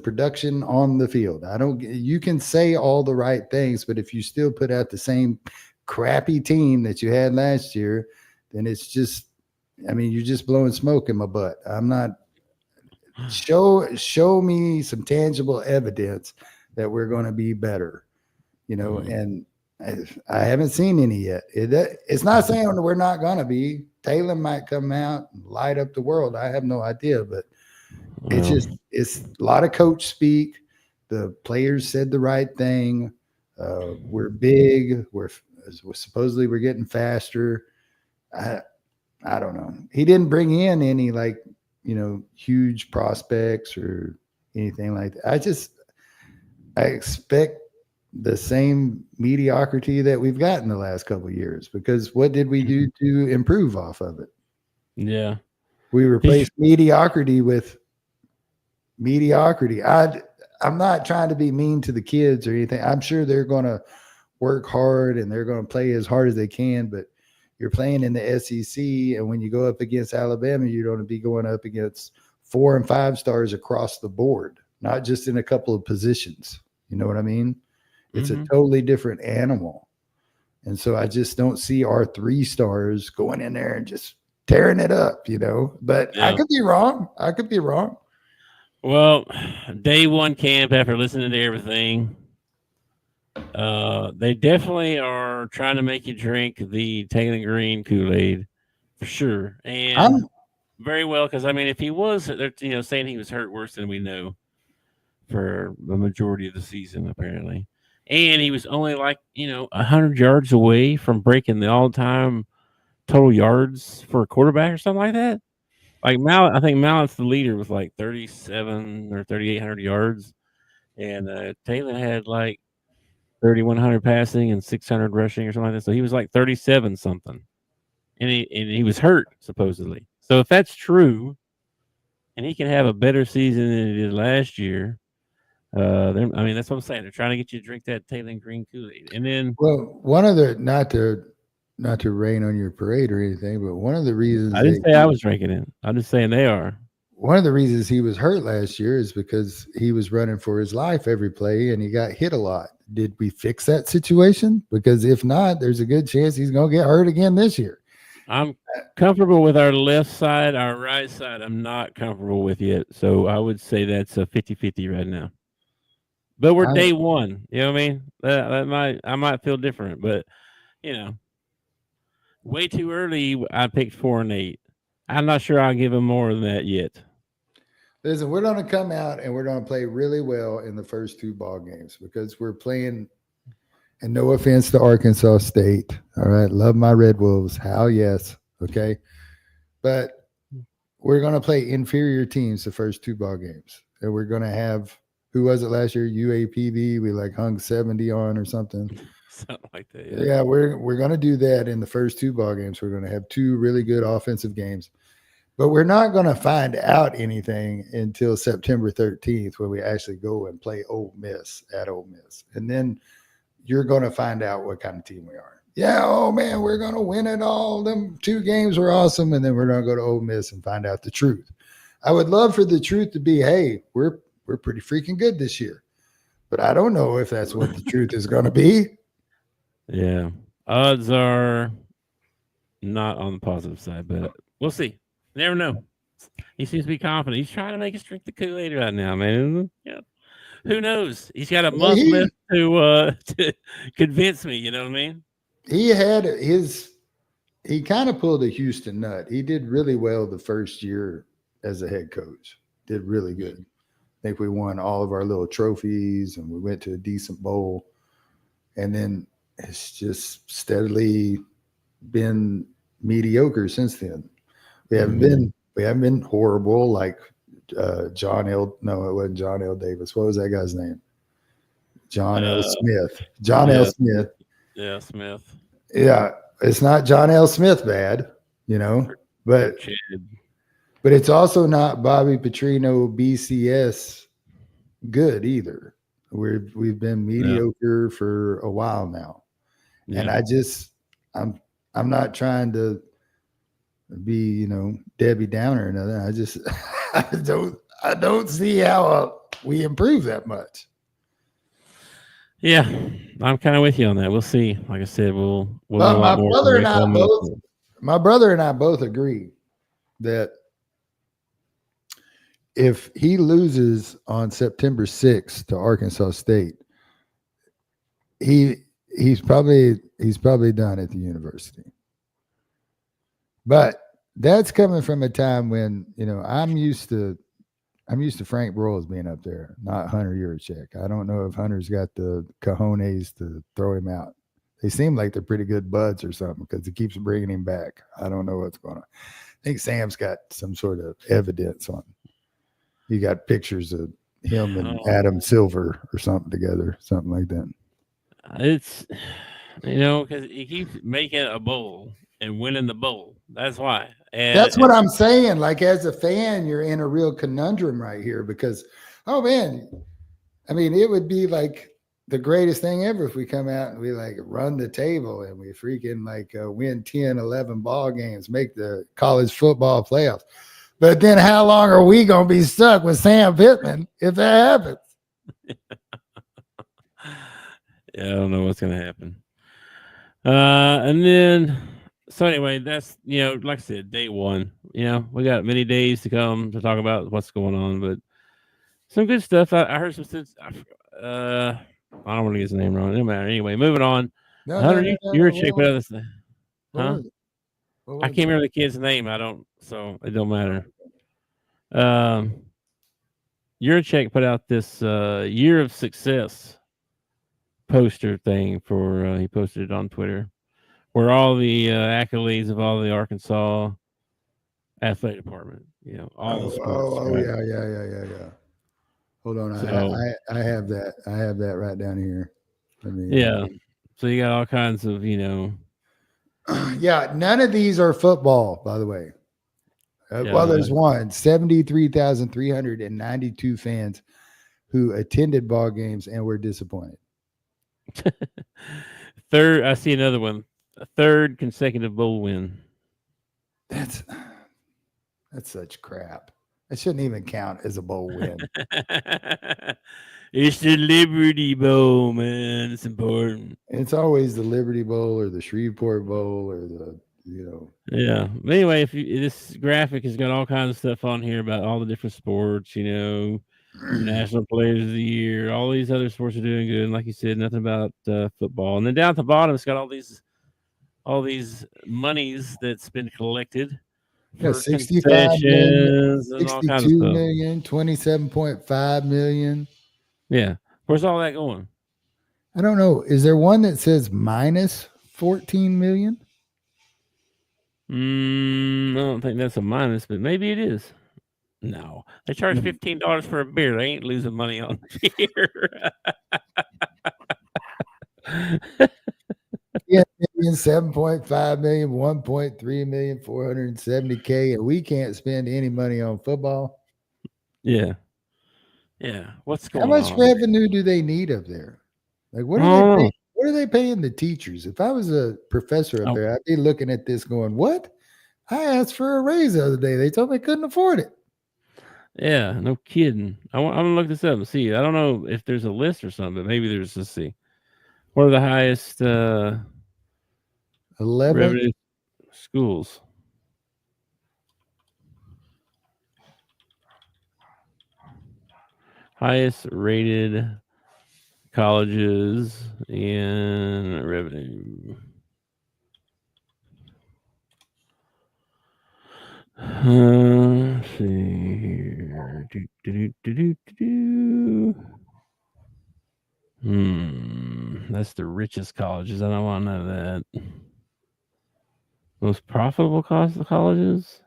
production on the field. You can say all the right things, but if you still put out the same crappy team that you had last year, then it's just, you're just blowing smoke in my butt. I'm not show me some tangible evidence that we're going to be better, and I haven't seen any yet. It's not saying we're not going to be. Taylor might come out and light up the world. I have no idea, but it's a lot of coach speak. The players said the right thing. We're big. We're supposedly we're getting faster. I don't know. He didn't bring in any huge prospects or anything like that. I expect the same mediocrity that we've got in the last couple of years, because what did we do to improve off of it? Yeah. We replaced mediocrity with mediocrity. I'm not trying to be mean to the kids or anything. I'm sure they're going to work hard and they're going to play as hard as they can, but you're playing in the SEC, and when you go up against Alabama, you're going to be going up against 4 and 5 stars across the board, not just in a couple of positions. You know what I mean? It's a totally different animal. And so I just don't see our 3 stars going in there and just tearing it up, but yeah. I could be wrong. Well, day 1 camp, after listening to everything, they definitely are trying to make you drink the Taylor Green Kool-Aid for sure. And very well, because if he was, they're saying he was hurt worse than we know for the majority of the season, apparently. And he was only 100 yards away from breaking the all-time total yards for a quarterback or something like that. Like Mallet, I think Mallet's the leader with like 37 or 3,800 yards, and Taylor had like 3,100 passing and 600 rushing or something like that. So he was like 37 something, and he was hurt supposedly. So if that's true, and he can have a better season than he did last year, I mean that's what I'm saying. They're trying to get you to drink that Taylor Green Kool-Aid, and then one of the not to rain on your parade or anything, but one of the reasons I didn't say I was drinking it. I'm just saying they are. One of the reasons he was hurt last year is because he was running for his life every play and he got hit a lot. Did we fix that situation? Because if not, there's a good chance he's going to get hurt again this year. I'm comfortable with our left side. Our right side, I'm not comfortable with yet. So I would say that's a 50-50 right now. But we're day one. You know what I mean? I might feel different, but way too early. I picked 4 and 8. I'm not sure I'll give him more than that yet. Listen, we're going to come out and we're going to play really well in the first 2 ball games because we're playing. And no offense to Arkansas State. All right. Love my Red Wolves. Hell yes. Okay. But we're going to play inferior teams the first 2 ball games. And we're going to have, who was it last year? UAPB. We like hung 70 on or something. Something like that. Yeah, we're going to do that in the first 2 ball games. We're going to have 2 really good offensive games. But we're not going to find out anything until September 13th when we actually go and play Ole Miss at Ole Miss. And then you're going to find out what kind of team we are. Yeah, oh, man, we're going to win it all. Them 2 games were awesome, and then we're going to go to Ole Miss and find out the truth. I would love for the truth to be, hey, we're pretty freaking good this year. But I don't know if that's what the truth is going to be. Yeah. Odds are not on the positive side, but we'll see. Never know. He seems to be confident. He's trying to make us drink the Kool-Aid right now, man. Yeah. Who knows? He's got a month left to convince me. You know what I mean? He kind of pulled a Houston nut. He did really well the first year as a head coach. Did really good. I think we won all of our little trophies and we went to a decent bowl. And then it's just steadily been mediocre since then. We haven't been horrible like John L. No, it wasn't John L. Davis. What was that guy's name? John L. Smith. John L. Smith. Yeah, Smith. Yeah, it's not John L. Smith bad, but it's also not Bobby Petrino BCS good either. We've been mediocre for a while now, and I'm not trying to be Debbie Downer or nothing. I don't see how we improve that much. Yeah, I'm kind of with you on that. We'll see. Like I said, we'll my brother and I both agree that if he loses on September 6th to Arkansas State, he's probably done at the university. But that's coming from a time when, I'm used to Frank Broyles being up there, not Hunter Yurachek. I don't know if Hunter's got the cojones to throw him out. They seem like they're pretty good buds or something because he keeps bringing him back. I don't know what's going on. I think Sam's got some sort of evidence on. He got pictures of him and Adam Silver or something together, something like that. It's, because he keeps making a bowl and winning the bowl. That's why. And that's what I'm saying. Like, as a fan, you're in a real conundrum right here because, oh, man, I mean, it would be like the greatest thing ever if we come out and we like run the table and we freaking like win 10, 11 ball games, make the college football playoffs. But then how long are we going to be stuck with Sam Pittman if that happens? Yeah, I don't know what's going to happen. And then, so anyway, that's, like I said, day one. We got many days to come to talk about what's going on, but some good stuff. I heard some stuff. I don't want to get his name wrong. It doesn't matter. Anyway, moving on. You're a chick, but other thing. Huh? I can't remember the kid's name. So it don't matter. Yurachek put out this year of success poster thing for he posted it on Twitter, where all the accolades of all the Arkansas athletic department. All the sports. Oh, right? yeah. Hold on, So I have that. I have that right down here. Let me. yeah, so you got all kinds of Yeah, none of these are football, by the way. Well, there's one 73,392 fans who attended ball games and were disappointed. Third, I see another one. A third consecutive bowl win. That's such crap. That shouldn't even count as a bowl win. It's the Liberty Bowl, man. It's important. It's always the Liberty Bowl or the Shreveport Bowl or the Yeah. But anyway, this graphic has got all kinds of stuff on here about all the different sports. National Players of the Year. All these other sports are doing good. And like you said, nothing about football. And then down at the bottom, it's got all these monies that's been collected. Yeah, 65 million, 62 million, 27.5 million. Yeah. Where's all that going? I don't know. Is there one that says minus 14 million? I don't think that's a minus, but maybe it is. No, they charge $15 for a beer. They ain't losing money on beer. Yeah, 7.5 million, 1.3 million, 470K, and we can't spend any money on football. Yeah. What's going on? How much revenue do they need up there? Like, what are they paying the teachers? If I was a professor up there, I'd be looking at this going, what? I asked for a raise the other day. They told me I couldn't afford it. Yeah, no kidding. I'm going to look this up and see. I don't know if there's a list or something, but maybe there's, let's see. What are the highest 11 revenue schools? Highest rated colleges in revenue. Let's see here. That's the richest colleges. I don't want to know that. Most profitable colleges?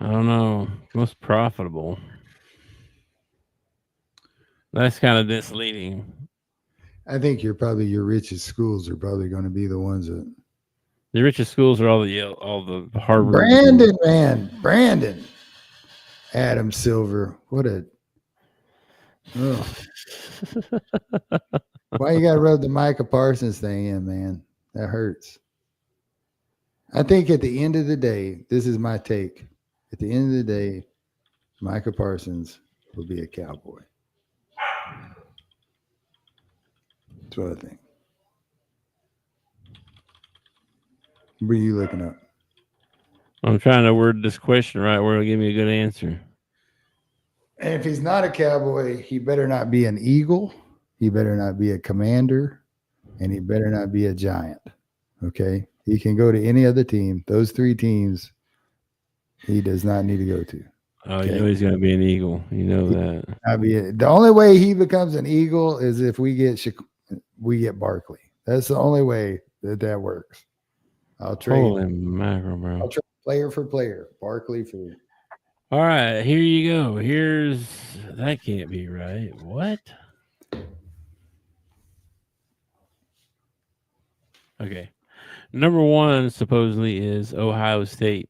I don't know. Most profitable. That's kind of misleading. I think your richest schools are probably going to be the ones that. The richest schools are all the Harvard. Brandon. Adam Silver. What a. Oh. Why you got to rub the Micah Parsons thing in, man? That hurts. I think at the end of the day, this is my take. At the end of the day, Micah Parsons will be a Cowboy. That's what I think. What are you looking up? I'm trying to word this question right where it'll give me a good answer. And if he's not a Cowboy, he better not be an Eagle. He better not be a Commander. And he better not be a Giant. Okay? He can go to any other team. Those three teams he does not need to go to. Oh, okay? You know he's going to be an Eagle. You know that. The only way he becomes an Eagle is if we get Barkley. That's the only way that works. I'll trade. Holy mackerel, bro. I'll trade player for player. Barkley for. All right, here you go. That can't be right. What? Okay. Number one supposedly is Ohio State.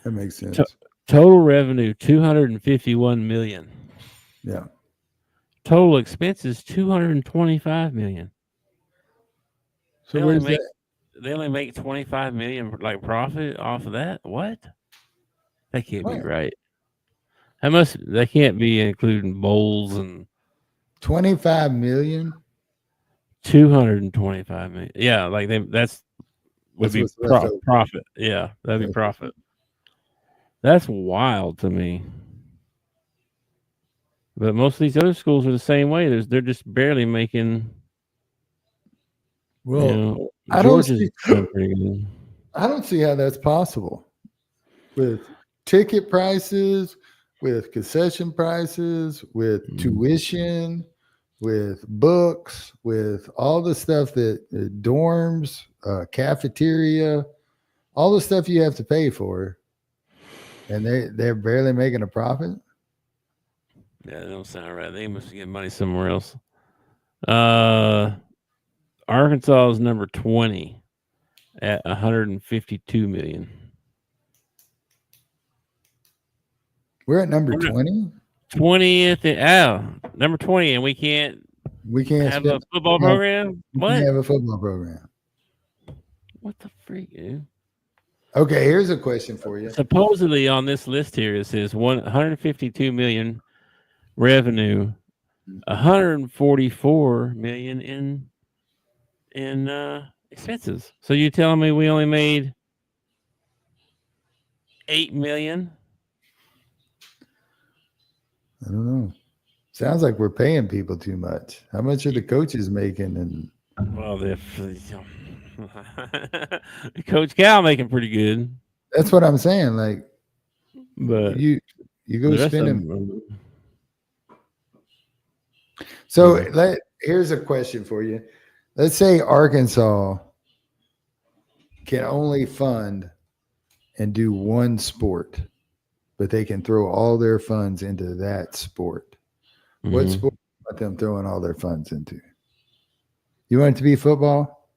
That makes sense. Total revenue $251 million. Yeah. Total expenses $225 million. So they only make $25 million like profit off of that. What? That can't be right. That can't be including bowls and $25 million. $225 million. Yeah, like would be profit. Yeah, that'd be profit. That's wild to me. But most of these other schools are the same way. They're just barely making. Well, I don't see how that's possible with ticket prices, with concession prices, with tuition, with books, with all the stuff that dorms, cafeteria, all the stuff you have to pay for, and they're barely making a profit. Yeah, that don't sound right. They must be getting money somewhere else. Arkansas is number 20 at $152 million. We're at number 20. 20th. Number 20, and we can't have a football program. What? We have a football program. What the freak, dude? Okay, here's a question for you. Supposedly on this list here, it says 152 million revenue, 144 million in expenses. So you telling me we only made 8 million? I don't know. Sounds like we're paying people too much. How much are the coaches making? And well, Coach Cal making pretty good. That's what I'm saying. Like, but you go spending. So here's a question for you. Let's say Arkansas can only fund and do one sport, but they can throw all their funds into that sport. Mm-hmm. What sport do you want them throwing all their funds into? You want it to be football,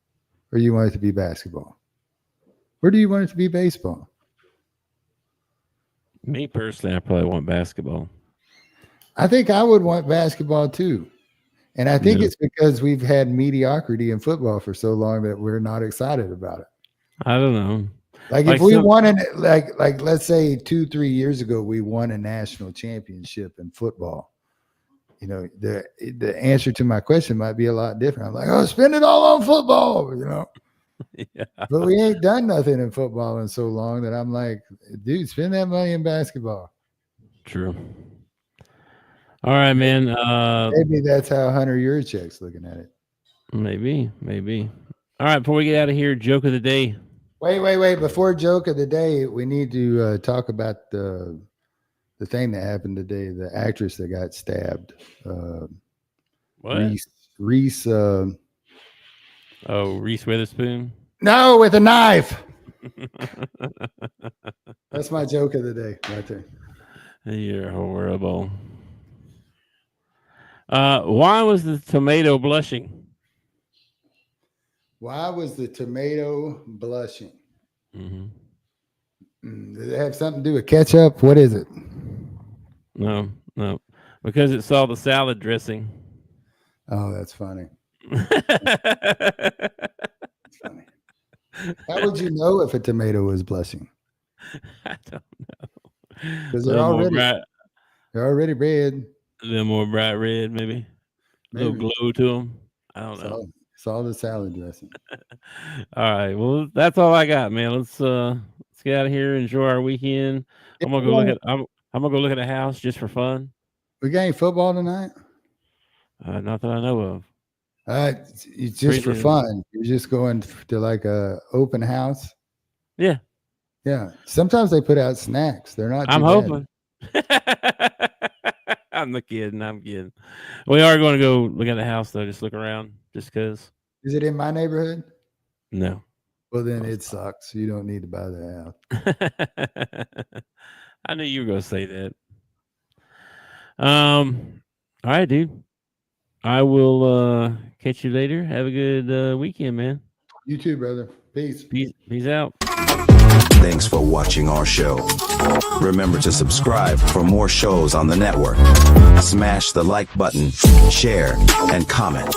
or you want it to be basketball? Or do you want it to be baseball? Me personally, I probably want basketball. I think I would want basketball too. And I think it's because we've had mediocrity in football for so long that we're not excited about it. I don't know. Like if we won like let's say 2-3 years ago, we won a national championship in football. You know, the answer to my question might be a lot different. I'm like, oh, spend it all on football, you know. Yeah. But we ain't done nothing in football in so long that I'm like, dude, spend that money in basketball. True. All right, man. Maybe that's how Hunter Yurchek's looking at it. Maybe. All right, before we get out of here, joke of the day. Wait. Before joke of the day, we need to talk about the thing that happened today. The actress that got stabbed. What? Reese. Reese Witherspoon? No, with a knife. That's my joke of the day right there. You're horrible. Why was the tomato blushing? Why was the tomato blushing? Mm-hmm. Did it have something to do with ketchup? What is it? No. Because it saw the salad dressing. Oh, that's funny. That's funny. How would you know if a tomato was blushing? I don't know. Because they're already red. A little more bright red, maybe. A little glow to them. I don't know. Saw the salad dressing. All right. Well, that's all I got, man. Let's get out of here. Enjoy our weekend. I'm gonna go look at a house just for fun. We got any football tonight? Not that I know of. It's just for fun. You're just going to like a open house. Yeah. Sometimes they put out snacks. They're not. I'm hoping. I'm kidding. We are going to go look at the house though. Just look around, just because. Is it in my neighborhood? No. Well, then it sucks. You don't need to buy the house. I knew you were going to say that. All right, dude. I will catch you later. Have a good weekend, man. You too, brother. Peace out. Thanks for watching our show. Remember to subscribe for more shows on the network. Smash the like button, share, and comment.